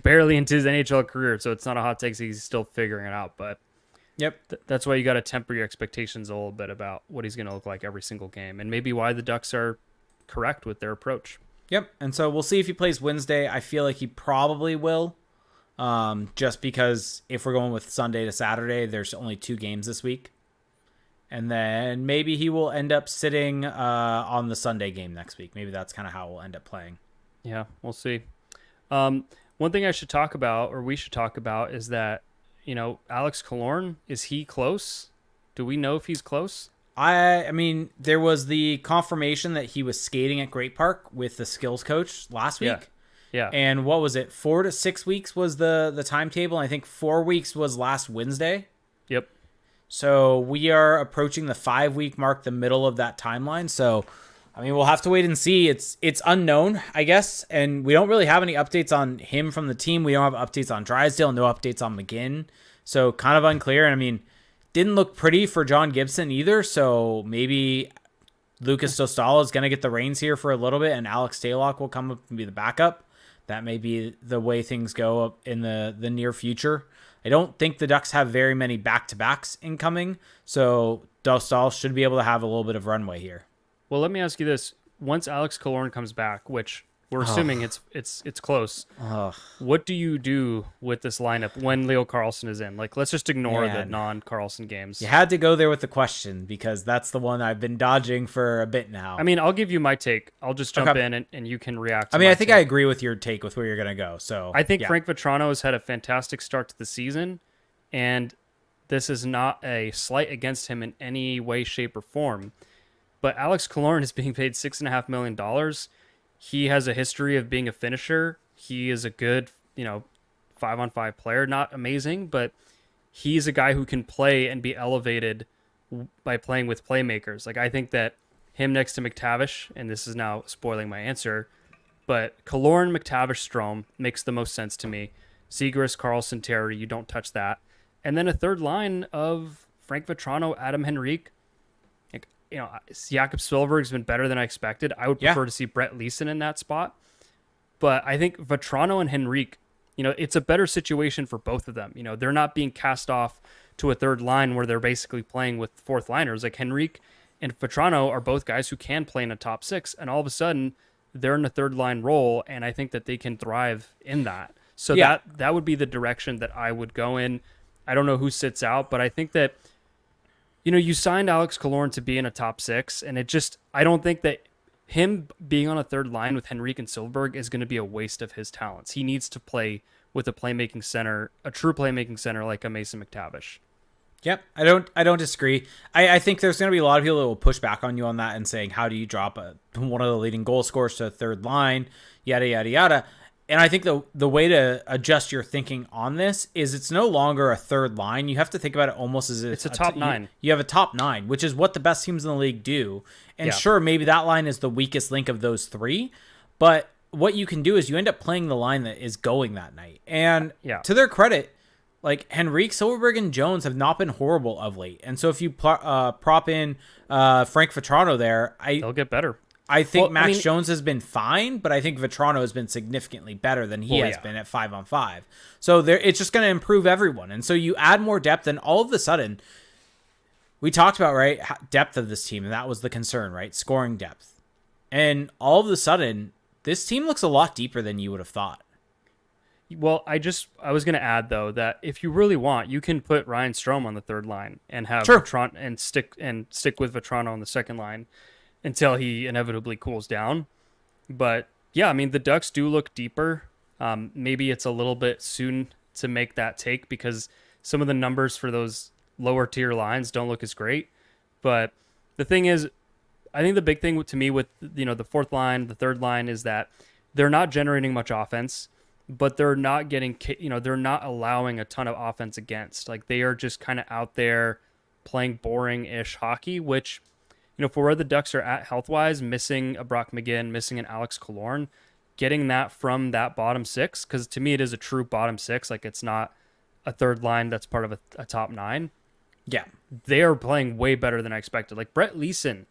barely into his NHL career, so it's not a hot take. So he's still figuring it out. But that's why you got to temper your expectations a little bit about what he's going to look like every single game, and maybe why the Ducks are correct with their approach. Yep. And so we'll see if he plays Wednesday. I feel like he probably will, just because if we're going with Sunday to Saturday, there's only 2 games this week. And then maybe he will end up sitting on the Sunday game next week. Maybe that's kind of how we'll end up playing. Yeah, we'll see. One thing I should talk about, or we should talk about, is that, Alex Killorn, is he close? Do we know if he's close? I mean, there was the confirmation that he was skating at Great Park with the skills coach last Yeah. week. Yeah. And what was it? 4 to 6 weeks was the timetable. I think 4 weeks was last Wednesday. Yep. So we are approaching the 5-week mark, the middle of that timeline. So, I mean, we'll have to wait and see. It's unknown, I guess. And we don't really have any updates on him from the team. We don't have updates on Drysdale, no updates on McGinn. So kind of unclear. And I mean, didn't look pretty for John Gibson either. So maybe Lucas Dostal is going to get the reins here for a little bit, and Alex Stalock will come up and be the backup. That may be the way things go up in the near future. I don't think the Ducks have very many back-to-backs incoming, so Dostal should be able to have a little bit of runway here. Well, let me ask you this. Once Alex Killorn comes back, which we're assuming it's close, what do you do with this lineup when Leo Carlsson is in? Like, let's just ignore the non-Carlsson games. You had to go there with the question because that's the one I've been dodging for a bit now. I mean, I'll give you my take. I'll just jump in and you can react to I mean, my I think take. I agree with your take with where you're going to go. So I think Frank Vatrano has had a fantastic start to the season, and this is not a slight against him in any way, shape, or form. But Alex Killorn is being paid $6.5 million. He has a history of being a finisher. He is a good, 5-on-5 player. Not amazing, but he's a guy who can play and be elevated by playing with playmakers. Like, I think that him next to McTavish, and this is now spoiling my answer, but Killorn, McTavish, Strome makes the most sense to me. Zegras, Carlsson, Terry, you don't touch that. And then a third line of Frank Vatrano, Adam Henrique. Jakob Silfverberg's been better than I expected. I would prefer to see Brett Leeson in that spot. But I think Vatrano and Henrique, it's a better situation for both of them. They're not being cast off to a third line where they're basically playing with fourth liners. Like, Henrique and Vatrano are both guys who can play in a top six, and all of a sudden they're in a third line role, and I think that they can thrive in that. So that would be the direction that I would go in. I don't know who sits out, but I think that you signed Alex Killorn to be in a top six, and I don't think that him being on a third line with Henrique and Silfverberg is going to be a waste of his talents. He needs to play with a playmaking center, a true playmaking center like a Mason McTavish. Yep, I don't disagree. I think there's going to be a lot of people that will push back on you on that and saying, how do you drop one of the leading goal scorers to a third line, yada, yada, yada. And I think the way to adjust your thinking on this is it's no longer a third line. You have to think about it almost as if it's a top nine. You have a top nine, which is what the best teams in the league do. And sure, maybe that line is the weakest link of those three. But what you can do is you end up playing the line that is going that night. And to their credit, like Henrique, Silfverberg, and Jones have not been horrible of late. And so if you prop in Frank Vatrano there, they'll get better. I think Max Jones has been fine, but I think Vatrano has been significantly better than he has been at 5-on-5. So it's just going to improve everyone. And so you add more depth, and all of a sudden, we talked about, right, depth of this team, and that was the concern, right? Scoring depth. And all of a sudden, this team looks a lot deeper than you would have thought. Well, I was going to add, though, that if you really want, you can put Ryan Strome on the third line and have Vatrano and stick with Vatrano on the second line until he inevitably cools down. But yeah, I mean, the Ducks do look deeper. Maybe it's a little bit soon to make that take because some of the numbers for those lower tier lines don't look as great. But the thing is, I think the big thing to me with, the fourth line, the third line is that they're not generating much offense, but they're not getting, they're not allowing a ton of offense against. Like, they are just kind of out there playing boring-ish hockey, which, for where the Ducks are at health-wise, missing a Brock McGinn, missing an Alex Killorn, getting that from that bottom six, because to me it is a true bottom six. Like, it's not a third line that's part of a top nine. Yeah. They are playing way better than I expected. Like, Brett Leeson's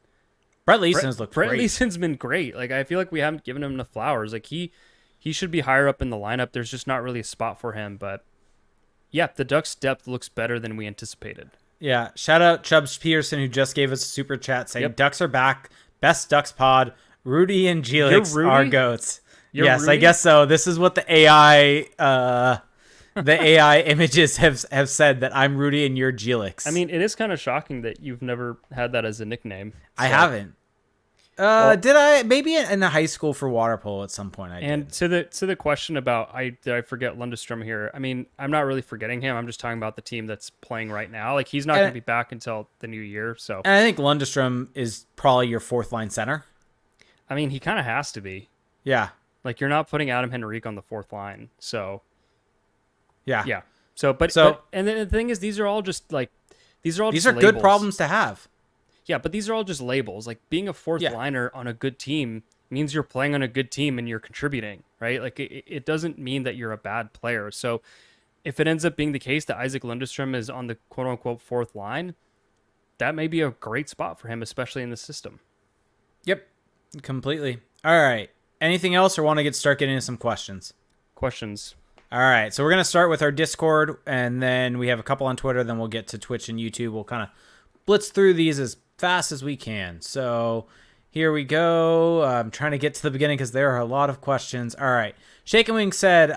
looked great. Brett Leeson's been great. Like, I feel like we haven't given him enough flowers. Like, he should be higher up in the lineup. There's just not really a spot for him. But, yeah, the Ducks' depth looks better than we anticipated. Yeah, shout out Chubbs Peterson, who just gave us a super chat saying, Ducks are back, best Ducks pod, Rudy and Jelix are goats. Yes, Rudy? I guess so. This is what the AI images have said, that I'm Rudy and you're Jelix. I mean, it is kind of shocking that you've never had that as a nickname. So. I haven't. Well, Did I? Maybe in high school for water polo at some point I and did. to the question about did I forget Lundestrom here? I mean, I'm not really forgetting him. I'm just talking about the team that's playing right now. Like he's not going And, to be back until the new year. So and I think Lundestrom is probably your fourth line center. I mean, he kind of has to be. Yeah. Like you're not putting Adam Henrique on the fourth line. So Yeah. yeah. So but and the thing is, these are all just like these are all These just are good labels. problems to have. Yeah, but these are all just labels. Like being a fourth Yeah. liner on a good team means you're playing on a good team and you're contributing, right? Like it doesn't mean that you're a bad player. So if it ends up being the case that Isaac Lundestrom is on the quote unquote fourth line, that may be a great spot for him, especially in the system. Yep. Completely. All right. Anything else or want to start getting into some questions? Questions? All right. So we're going to start with our Discord and then we have a couple on Twitter. Then we'll get to Twitch and YouTube. We'll kind of blitz through these as fast as we can. So here we go. I'm trying to get to the beginning because there are a lot of questions. All right. Shaken Wing said,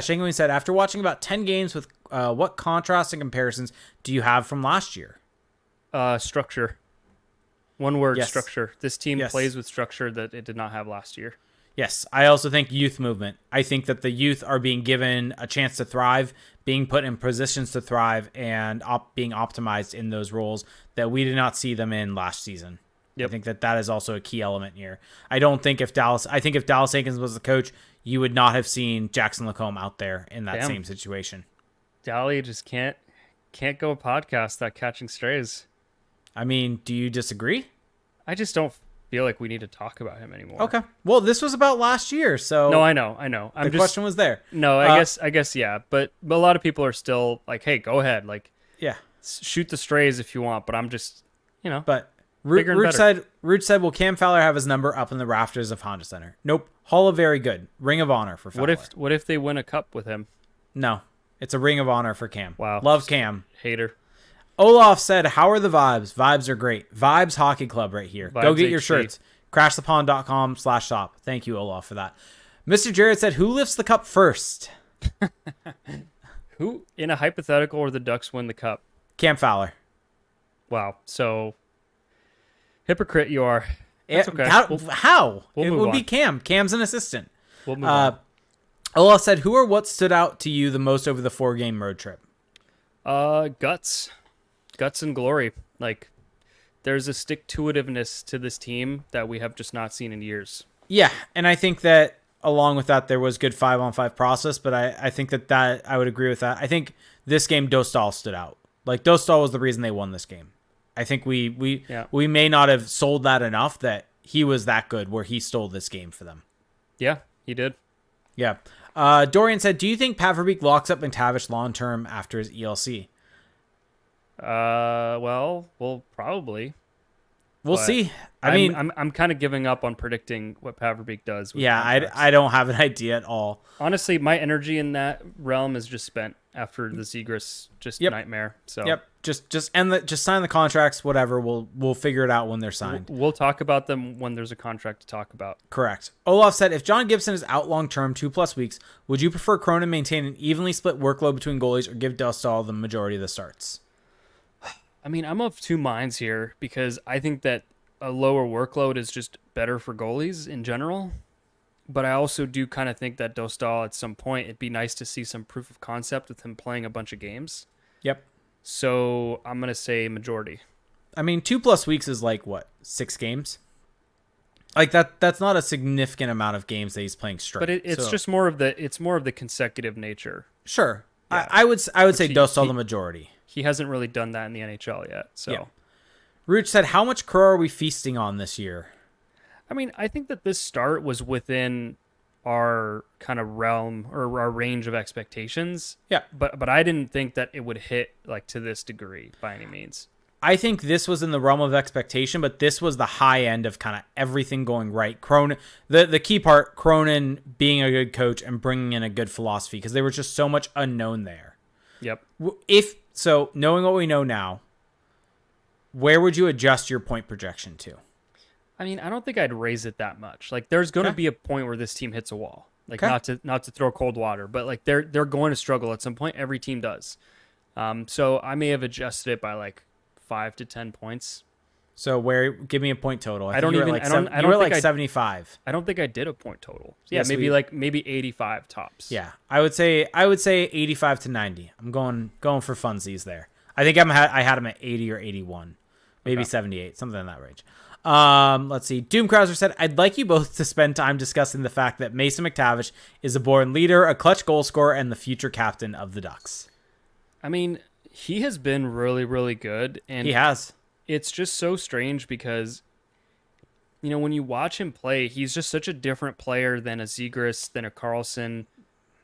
Shaken Wing said, after watching about 10 games with what contrast and comparisons do you have from last year? Structure. One word, Yes. structure. This team Yes. plays with structure that it did not have last year. Yes, I also think youth movement. I think that the youth are being given a chance to thrive, being put in positions to thrive, and being optimized in those roles that we did not see them in last season. Yep. I think that is also a key element here. I think if Dallas Aikens was the coach, you would not have seen Jackson Lacombe out there in that same situation. Dally just can't go a podcast without catching strays. I mean, do you disagree? I just don't feel like we need to talk about him anymore. Okay. Well, this was about last year, so No, I know. the question was there. No, I guess yeah, but a lot of people are still like, "Hey, go ahead, like Yeah. shoot the strays if you want," but I'm just, But bigger and Root said, will Cam Fowler have his number up in the rafters of Honda Center? Nope. Hall of Very Good. Ring of Honor for Fowler. what if they win a cup with him? No. It's a Ring of Honor for Cam. Wow. Love Cam. Hater. Olaf said, how are the vibes? Vibes are great. Vibes Hockey Club right here. Go Vibes get your HC. shirts. crashthepond.com/shop. Thank you, Olaf, for that. Mr. Jared said, who lifts the cup first? Who in a hypothetical or the Ducks win the cup? Cam Fowler. Wow. So hypocrite you are. That's okay. How? We'll It move would be on. Cam. Cam's an assistant. We'll move on. Olaf said, who or what stood out to you the most over the 4-game road trip? Guts and glory. Like there's a stick-to-itiveness to this team that we have just not seen in years. Yeah, and I think that along with that, there was good 5-on-5 process, but I think that I would agree with that. I think this game, Dostal stood out. Like, Dostal was the reason they won this game. I think we may not have sold that enough that he was that good where he stole this game for them. Yeah, he did. Yeah. Dorian said, do you think Pat Verbeek locks up McTavish long-term after his ELC? Well, probably. We'll But see. I mean, I'm kind of giving up on predicting what Pat Verbeek does. With yeah, contracts. I don't have an idea at all. Honestly, my energy in that realm is just spent after the Zegras nightmare. So Yep. Just sign the contracts, whatever. We'll figure it out when they're signed. we'll talk about them when there's a contract to talk about. Correct. Olaf said, if John Gibson is out long-term 2+ weeks, would you prefer Cronin maintain an evenly split workload between goalies or give Dostal the majority of the starts? I mean, I'm of two minds here because I think that a lower workload is just better for goalies in general. But I also do kind of think that Dostal at some point, it'd be nice to see some proof of concept with him playing a bunch of games. Yep. So I'm going to say majority. I mean, 2+ weeks is like, what, 6 games? Like that's not a significant amount of games that he's playing straight. But it's just more of the consecutive nature. Sure. Yeah. I would say Dostal the majority. He hasn't really done that in the NHL yet. So, Yeah. Rooch said, how much crow are we feasting on this year? I mean, I think that this start was within our kind of realm or our range of expectations. Yeah. But I didn't think that it would hit like to this degree by any means. I think this was in the realm of expectation, but this was the high end of kind of everything going right. Cronin, the key part, Cronin being a good coach and bringing in a good philosophy because there was just so much unknown there. Yep. So knowing what we know now, where would you adjust your point projection to? I mean, I don't think I'd raise it that much. Like, there's going to be a point where this team hits a wall. Like, not to throw cold water, but like they're going to struggle at some point. Every team does. So I may have adjusted it by like 5 to 10 points. So give me a point total. I don't you were even. like I don't. I you don't were think like 75. I don't think I did a point total. Yeah, Yes, maybe 85 tops. Yeah, I would say 85 to 90. I'm going for funsies there. I think I had him at 80 or 81, maybe 78, something in that range. Let's see. Doom Krauser said, I'd like you both to spend time discussing the fact that Mason McTavish is a born leader, a clutch goal scorer, and the future captain of the Ducks. I mean, he has been really, really good. And he has. It's just so strange because, when you watch him play, he's just such a different player than a Zegras, than a Carlsson,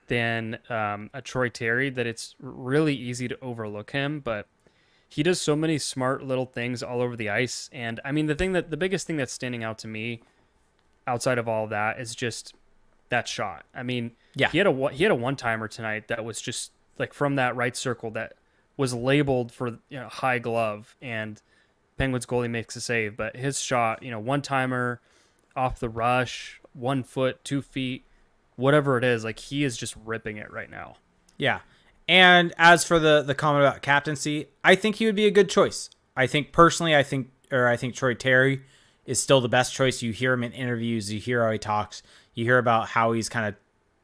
than a Troy Terry, that it's really easy to overlook him. But he does so many smart little things all over the ice. And I mean, the biggest thing that's standing out to me outside of all of that is just that shot. I mean, yeah, he had a one-timer tonight that was just like from that right circle that was labeled for high glove, and Penguins goalie makes a save. But his shot, one-timer off the rush, 1 foot, 2 feet, whatever it is, like he is just ripping it right now. Yeah. And as for the comment about captaincy, I think he would be a good choice. I think Troy Terry is still the best choice. You hear him in interviews, you hear how he talks, you hear about how he's kind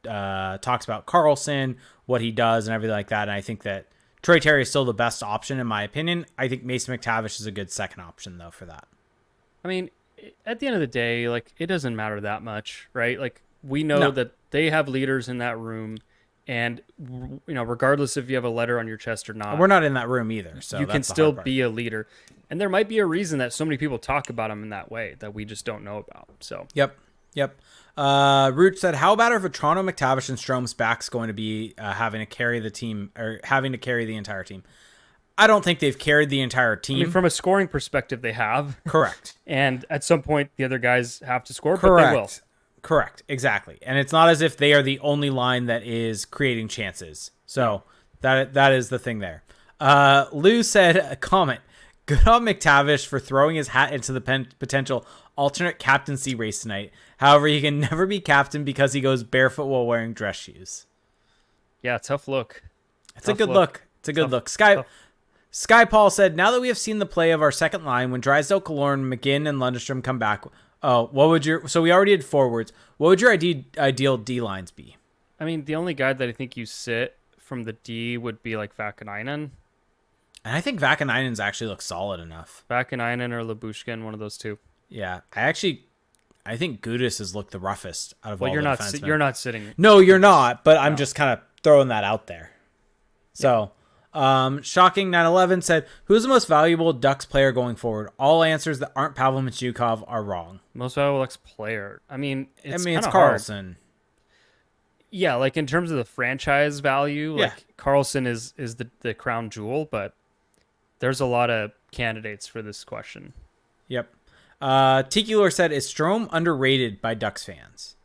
of talks about Carlsson, what he does, and everything like that. And I think that Troy Terry is still the best option in my opinion. I think Mason McTavish is a good second option though for that. I mean, at the end of the day, like it doesn't matter that much, right? Like we know that they have leaders in that room. And, regardless if you have a letter on your chest or not, we're not in that room either. So you can still be a leader. And there might be a reason that so many people talk about him in that way that we just don't know about. So, Yep. Root said, how bad are Vetrano, McTavish, and Strome's backs going to be having to carry the team or having to carry the entire team? I don't think they've carried the entire team. I mean, from a scoring perspective, they have. Correct. And at some point, the other guys have to score, Correct. But they will. Correct, exactly. And it's not as if they are the only line that is creating chances. So that is the thing there. Lou said, a comment, good on McTavish for throwing his hat into the potential alternate captaincy race tonight. However, he can never be captain because he goes barefoot while wearing dress shoes. Yeah, tough look. It's a good look. It's a good look. Sky Paul said, now that we have seen the play of our second line, when Drysdale, Killorn, McGinn, and Lundstrom come back... Oh, so we already did forwards. What would your ideal D lines be? I mean, the only guy that I think you sit from the D would be like Vakanainen. And I think Vakanainen's actually looks solid enough. Vakanainen or Lyubushkin, one of those two. Yeah, I think Gudis has looked the roughest out of all the defensemen. You're not sitting. No, you're not, but I'm just kind of throwing that out there. So... Shocking 911 said, who's the most valuable Ducks player going forward? All answers that aren't Pavel Mintyukov are wrong. Most valuable Ducks player. I mean, it's Carlsson. Hard. Yeah, like in terms of the franchise value, like Carlsson is the crown jewel, but there's a lot of candidates for this question. Yep. Tiki Lore said, is Strome underrated by Ducks fans?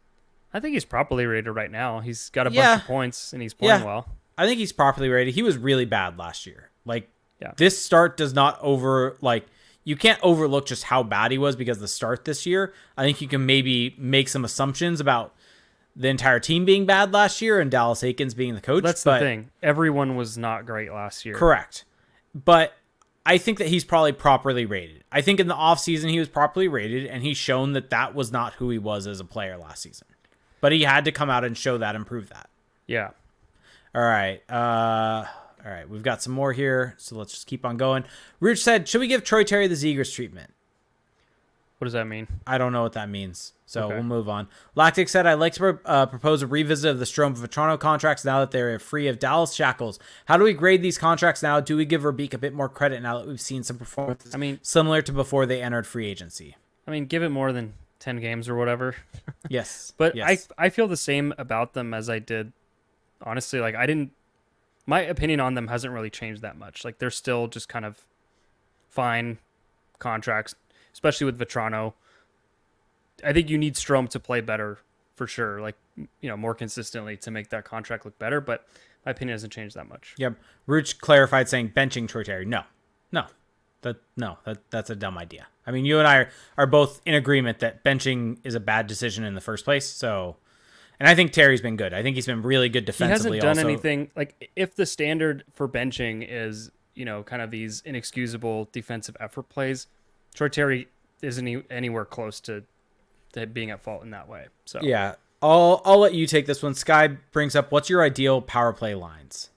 I think he's properly rated right now. He's got a bunch of points and he's playing well. I think he's properly rated. He was really bad last year. This start does not you can't overlook just how bad he was because of the start this year. I think you can maybe make some assumptions about the entire team being bad last year and Dallas Eakins being the coach. That's the thing. Everyone was not great last year. Correct. But I think that he's probably properly rated. I think in the offseason he was properly rated and he's shown that was not who he was as a player last season. But he had to come out and show that and prove that. Yeah. All right. We've got some more here, so let's just keep on going. Rich said, should we give Troy Terry the Zegras treatment? What does that mean? I don't know what that means, so we'll move on. Lactic said, I'd like to propose a revisit of the Strome-Vetrano contracts now that they're free of Dallas shackles. How do we grade these contracts now? Do we give Verbeek a bit more credit now that we've seen some performances similar to before they entered free agency? I mean, give it more than 10 games or whatever. Yes. But yes. I feel the same about them as I did. Honestly, my opinion on them hasn't really changed that much. Like they're still just kind of fine contracts, especially with Vetrano. I think you need Strome to play better for sure. More consistently to make that contract look better, but my opinion hasn't changed that much. Yep. Rich clarified saying benching Troy Terry. No, that's a dumb idea. I mean, you and I are both in agreement that benching is a bad decision in the first place. So, and I think Terry's been good. I think he's been really good defensively. He hasn't done anything if the standard for benching is, kind of these inexcusable defensive effort plays, Troy Terry isn't anywhere close to being at fault in that way. So Yeah, I'll let you take this one. Sky brings up, what's your ideal power play lines?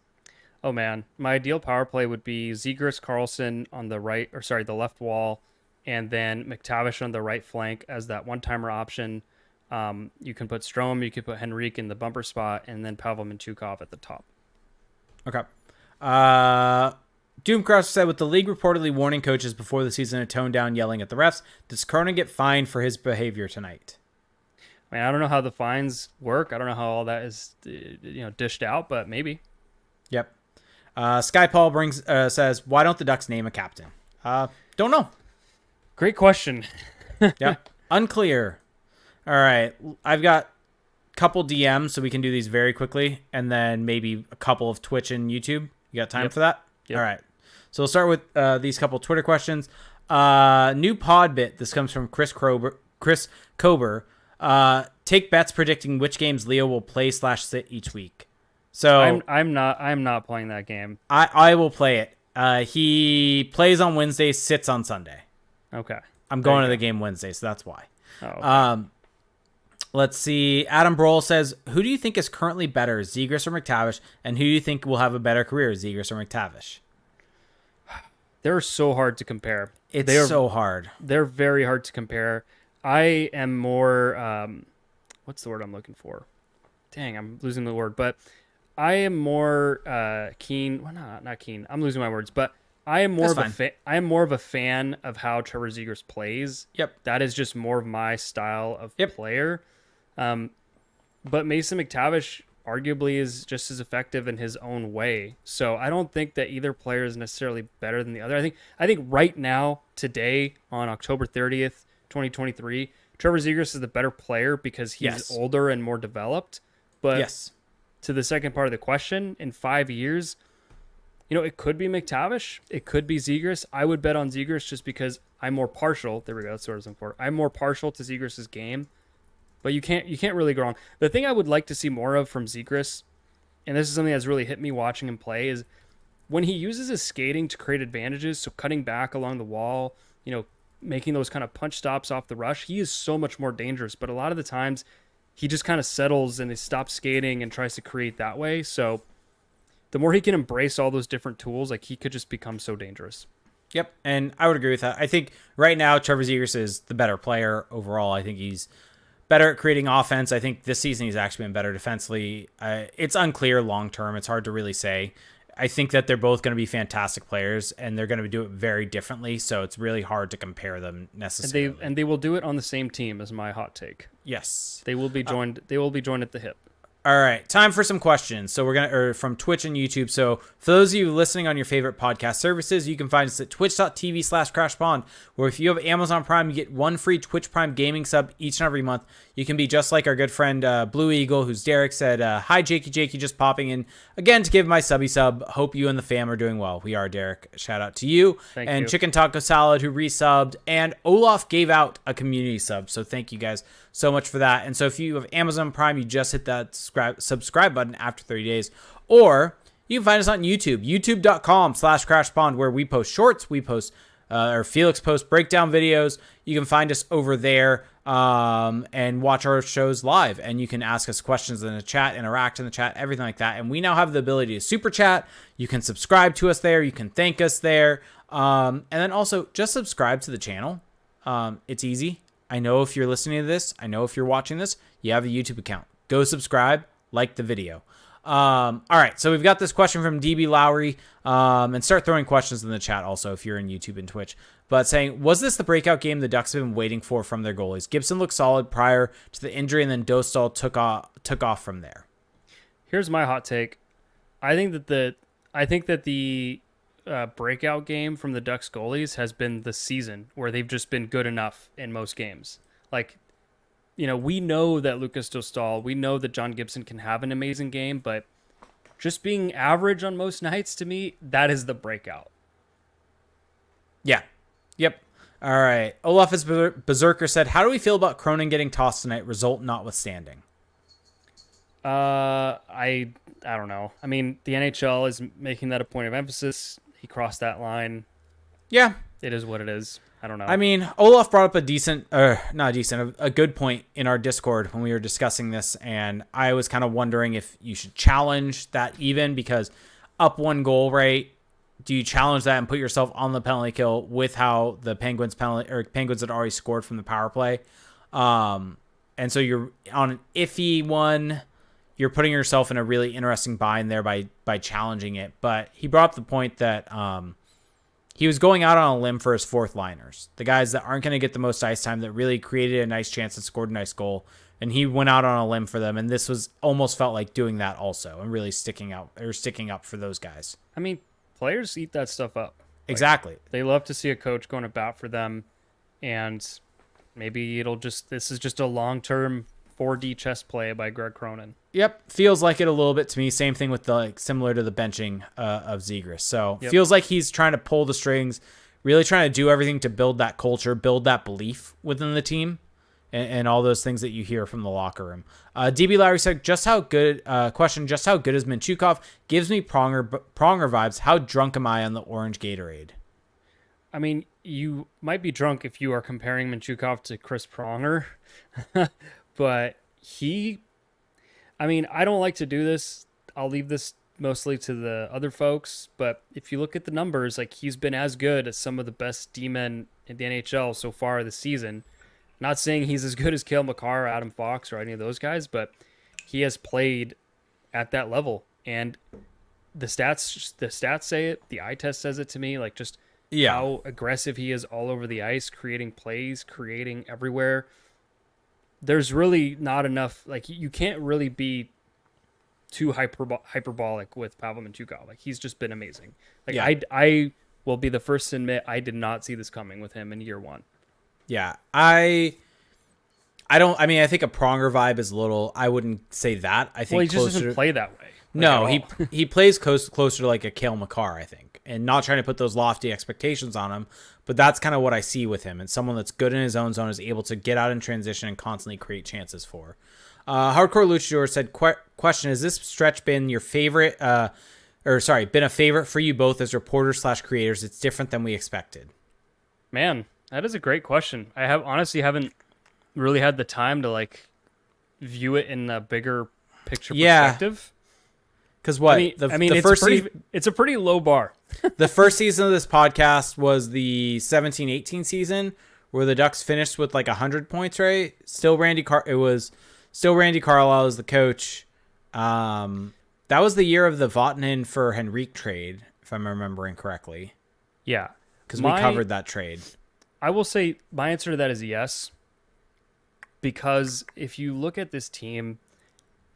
oh man, my ideal power play would be Zegras, Carlsson on the right, or sorry, the left wall, and then McTavish on the right flank as that one-timer option. You can put Strome, you could put Henrique in the bumper spot, and then Pavel Mintyukov at the top. Okay. Doomcross said, with the league reportedly warning coaches before the season to tone down yelling at the refs, does Cronin get fined for his behavior tonight? I mean, I don't know how the fines work. I don't know how all that is, dished out, but maybe. Yep. Sky Paul says, why don't the Ducks name a captain? Don't know. Great question. Yep. Unclear. All right. I've got a couple DMs, so we can do these very quickly, and then maybe a couple of Twitch and YouTube. You got time for that? Yep. All right. So we'll start with these couple Twitter questions. New pod bit. This comes from Chris Kober. Take bets predicting which games Leo will play / sit each week. So I'm not playing that game. I will play it. He plays on Wednesday, sits on Sunday. Okay. I'm going to the game Wednesday, so that's why. Oh, okay. Let's see. Adam Broll says, who do you think is currently better, Zegras or McTavish? And who do you think will have a better career, Zegras or McTavish? They're so hard to compare. It's so hard. They're very hard to compare. I am more, what's the word I'm looking for? Dang, I'm losing the word. But I am more keen. Well, not keen. I'm losing my words. But I am more I am more of a fan of how Trevor Zegras plays. Yep. That is just more of my style of player. But Mason McTavish arguably is just as effective in his own way. So I don't think that either player is necessarily better than the other. I think right now, today, on October 30th, 2023, Trevor Zegras is the better player because he's older and more developed. But to the second part of the question, in 5 years, it could be McTavish. It could be Zegras. I would bet on Zegras just because I'm more partial. There we go. That's what I was looking for. I'm more partial to Zegras' game. But you can't really go wrong. The thing I would like to see more of from Zegras, and this is something that's really hit me watching him play, is when he uses his skating to create advantages, so cutting back along the wall, making those kind of punch stops off the rush, he is so much more dangerous. But a lot of the times, he just kind of settles and he stops skating and tries to create that way. So the more he can embrace all those different tools, like he could just become so dangerous. Yep, and I would agree with that. I think right now Trevor Zegras is the better player overall. I think he's better at creating offense. I think this season he's actually been better defensively. It's unclear long term. It's hard to really say. I think that they're both going to be fantastic players, and they're going to do it very differently. So it's really hard to compare them necessarily. And they will do it on the same team, as my hot take. Yes, they will be joined. They will be joined at the hip. All right, time for some questions. So from Twitch and YouTube. So for those of you listening on your favorite podcast services, you can find us at twitch.tv/crashpond, where if you have Amazon Prime, you get one free Twitch Prime gaming sub each and every month. You can be just like our good friend Blue Eagle, who's Derek said, hi, Jakey, just popping in again to give my subby sub. Hope you and the fam are doing well. We are, Derek. Shout out to you. Thank and you. Chicken Taco Salad, who resubbed, and Olaf gave out a community sub. So thank you guys so much for that. And so if you have Amazon Prime, you just hit that subscribe button after 30 days. Or you can find us on YouTube, youtube.com/crashpond, where we post shorts, we post, or Felix posts breakdown videos. You can find us over there and watch our shows live. And you can ask us questions in the chat, interact in the chat, everything like that. And we now have the ability to super chat. You can subscribe to us there. You can thank us there. And then also just subscribe to the channel. It's easy. I know if you're listening to this, I know if you're watching this, you have a YouTube account. Go subscribe, like the video. All right, so we've got this question from DB Lowry, and start throwing questions in the chat also if you're in YouTube and Twitch. But saying, was this the breakout game the Ducks have been waiting for from their goalies? Gibson looked solid prior to the injury, and then Dostal took off from there. Here's my hot take. I think that the breakout game from the Ducks goalies has been the season where they've just been good enough in most games. Like, we know that Lucas Dostal, we know that John Gibson can have an amazing game, but just being average on most nights, to me, that is the breakout. Yeah. Yep. All right. Olaf's Berserker said, how do we feel about Cronin getting tossed tonight, result notwithstanding? I don't know. I mean, the NHL is making that a point of emphasis. He crossed that line. Yeah. It is what it is. I don't know. I mean, Olaf brought up a good point in our Discord when we were discussing this, and I was kind of wondering if you should challenge that even, because up 1 goal, right? Do you challenge that and put yourself on the penalty kill with how the Penguins had already scored from the power play? And so you're on an iffy one. You're putting yourself in a really interesting bind there by challenging it. But he brought up the point that he was going out on a limb for his fourth liners, the guys that aren't going to get the most ice time, that really created a nice chance and scored a nice goal. And he went out on a limb for them. And this was almost felt like doing that also and really sticking up for those guys. I mean, players eat that stuff up. Exactly. They love to see a coach going to bat for them. And maybe this is just a long-term 4D chess play by Greg Cronin. Yep, feels like it a little bit to me. Same thing with similar to the benching of Zegras. So Yep. Feels like he's trying to pull the strings, really trying to do everything to build that culture, build that belief within the team, and all those things that you hear from the locker room. DB Lowry said, just how good is Mintyukov? Gives me Pronger vibes. How drunk am I on the orange Gatorade? I mean, you might be drunk if you are comparing Mintyukov to Chris Pronger, but I don't like to do this. I'll leave this mostly to the other folks, but if you look at the numbers, like, he's been as good as some of the best D-men in the NHL so far this season. Not saying he's as good as Cale Makar or Adam Fox or any of those guys, but he has played at that level. And the stats say it. The eye test says it to me. Like, just how aggressive he is all over the ice, creating plays, creating everywhere. There's really not enough. Like, you can't really be too hyperbolic with Pavel Mintyukov. Like, he's just been amazing. Like, I will be the first to admit I did not see this coming with him in year one. Yeah, I think a Pronger vibe is a little. I wouldn't say that. I think he just doesn't play that way. No, he plays closer to like a Cale Makar, I think, and not trying to put those lofty expectations on him. But that's kind of what I see with him, and someone that's good in his own zone, is able to get out in transition and constantly create chances for. Hardcore Luchador said, question, has this stretch been your favorite, been a favorite for you both as reporters / creators? It's different than we expected. Man, that is a great question. I honestly haven't really had the time to like view it in a bigger picture perspective. Because what? It's a pretty low bar. The first season of this podcast was the 17-18 season, where the Ducks finished with like 100 points, right? It was still Randy Carlyle as the coach. That was the year of the Vatanen for Henrique trade, if I'm remembering correctly. Yeah. Because we covered that trade. I will say my answer to that is yes. Because if you look at this team,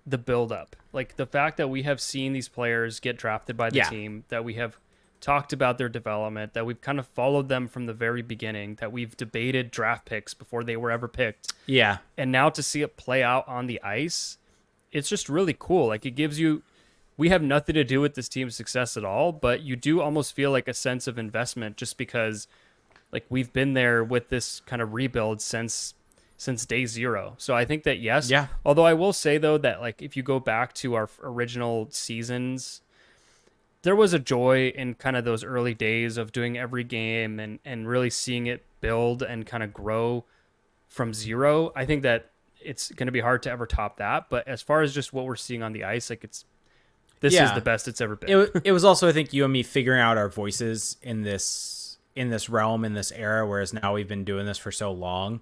the build-up, like the fact that we have seen these players get drafted by the team, that we have talked about their development, that we've kind of followed them from the very beginning, that we've debated draft picks before they were ever picked. Yeah. And now to see it play out on the ice, it's just really cool. Like, it gives you, we have nothing to do with this team's success at all, but you do almost feel like a sense of investment just because, like, we've been there with this kind of rebuild since day zero. So I think that, yes. Yeah. Although I will say, though, that, like, if you go back to our original seasons, there was a joy in kind of those early days of doing every game and really seeing it build and kind of grow from zero. I think that it's going to be hard to ever top that. But as far as just what we're seeing on the ice, like, this is the best it's ever been. It was also, I think, you and me figuring out our voices in this realm, in this era, whereas now we've been doing this for so long.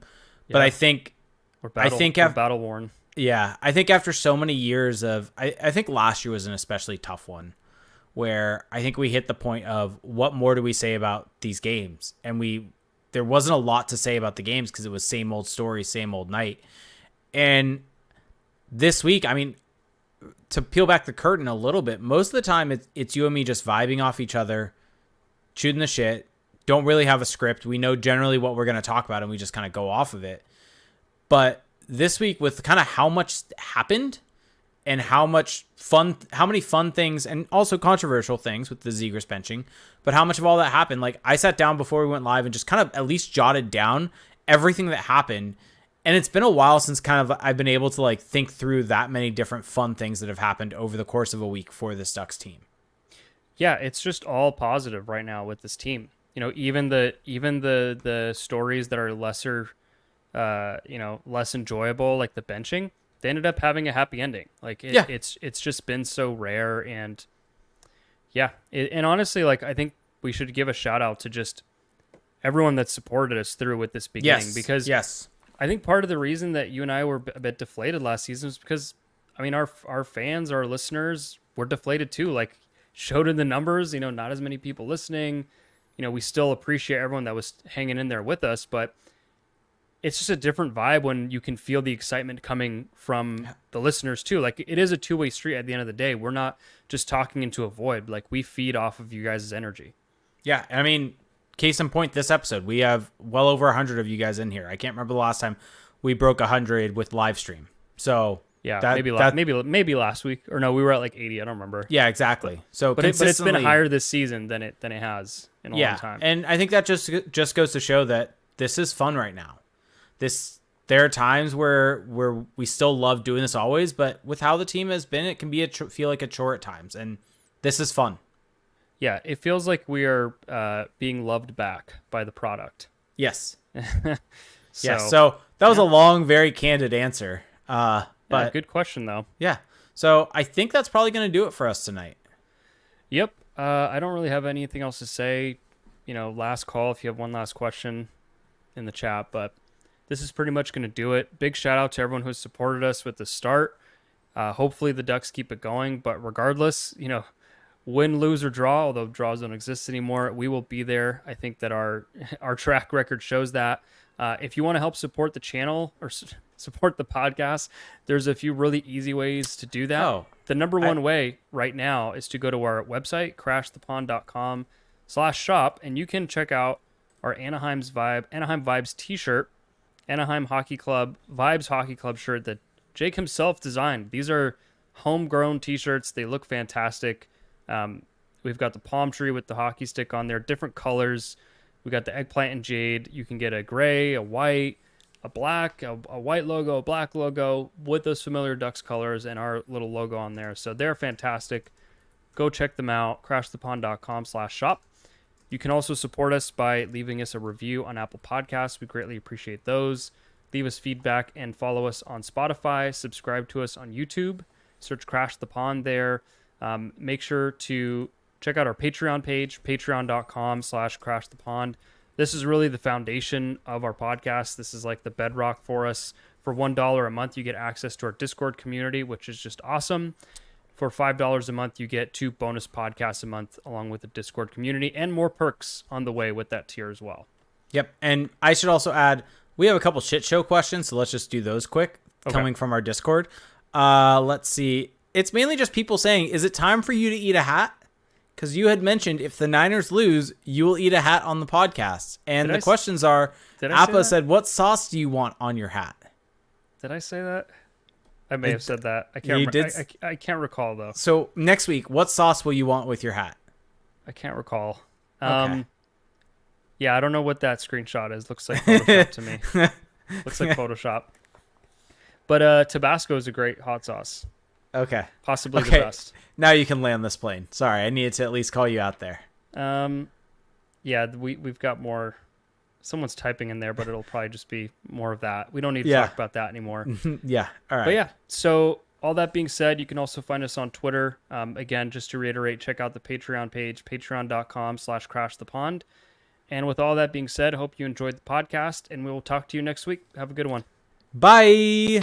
But I think we're battle worn. Yeah, I think after so many years of, I think last year was an especially tough one, where I think we hit the point of what more do we say about these games, and there wasn't a lot to say about the games because it was same old story, same old night. And this week, I mean, to peel back the curtain a little bit, most of the time it's you and me just vibing off each other, shooting the shit. Don't really have a script. We know generally what we're going to talk about, and we just kind of go off of it. But this week, with kind of how much happened and how many fun things and also controversial things with the Zegras benching, but how much of all that happened, like, I sat down before we went live and just kind of at least jotted down everything that happened. And it's been a while since kind of I've been able to like think through that many different fun things that have happened over the course of a week for this Ducks team. Yeah, it's just all positive right now with this team. even the stories that are lesser, less enjoyable, like the benching, they ended up having a happy ending. Like Yeah. it's just been so rare, and yeah, and honestly, like I think we should give a shout out to just everyone that supported us through with this beginning, Yes. because Yes. I think part of the reason that you and I were a bit deflated last season was because, I mean, our fans, our listeners were deflated too. Like, showed in the numbers, not as many people listening. We still appreciate everyone that was hanging in there with us, but it's just a different vibe when you can feel the excitement coming from the listeners too. Like, it is a two-way street at the end of the day. We're not just talking into a void. Like, we feed off of you guys' energy. Yeah. I mean, case in point, this episode, we have well over 100 of you guys in here. I can't remember the last time we broke 100 with live stream. So Yeah, that, maybe last week, or no, we were at like 80. I don't remember. yeah, exactly. So But it's been higher this season than it has in a long time. And I think that just goes to show that this is fun right now. There are times where we still love doing this always, but with how the team has been, it can be feel like a chore at times, and this is fun. Yeah, it feels like we are being loved back by the product. Yes. So, Yes. So that was a long, very candid answer. But yeah, good question though. yeah. So I think that's probably going to do it for us tonight. Yep. I don't really have anything else to say. Last call if you have one last question in the chat, but this is pretty much going to do it. Big shout out to everyone who supported us with the start. Hopefully the Ducks keep it going, but regardless, win, lose, or draw, although draws don't exist anymore, we will be there. I think that our track record shows that. If you want to help support the channel or support the podcast, there's a few really easy ways to do that. Oh, the number one way right now is to go to our website, crashthepond.com/shop, and you can check out our Anaheim Vibes t-shirt, Anaheim Hockey Club Vibes Hockey Club shirt that Jake himself designed. These are homegrown t-shirts. They look fantastic. We've got the palm tree with the hockey stick on there, different colors. We got the eggplant and jade. You can get a gray, a white, a black, a white logo, a black logo with those familiar Ducks colors and our little logo on there. So they're fantastic. Go check them out. crashthepond.com/shop. You can also support us by leaving us a review on Apple Podcasts. We greatly appreciate those. Leave us feedback and follow us on Spotify. Subscribe to us on YouTube. Search Crash the Pond there. Make sure to check out our Patreon page, patreon.com/crashthepond. This is really the foundation of our podcast. This is like the bedrock for us. For $1 a month, you get access to our Discord community, which is just awesome. For $5 a month, you get 2 bonus podcasts a month along with the Discord community and more perks on the way with that tier as well. Yep. And I should also add, we have a couple shit show questions, so let's just do those quick, coming from our Discord. Let's see. It's mainly just people saying, is it time for you to eat a hat? Because you had mentioned if the Niners lose, you will eat a hat on the podcast. And the questions are, Appa said, what sauce do you want on your hat? Did I say that? I may have said that. I can't. I can't recall though. So next week, what sauce will you want with your hat? I can't recall. Okay. Yeah, I don't know what that screenshot is. Looks like Photoshop to me. Looks like Photoshop. But Tabasco is a great hot sauce. Okay. Possibly the best. Now you can land this plane. Sorry, I needed to at least call you out there. Yeah, we've got more. Someone's typing in there, but it'll probably just be more of that. We don't need to talk about that anymore. Yeah. All right. But yeah, so all that being said, you can also find us on Twitter. Again, just to reiterate, check out the Patreon page, patreon.com/crashthepond. And with all that being said, I hope you enjoyed the podcast, and we will talk to you next week. Have a good one. Bye.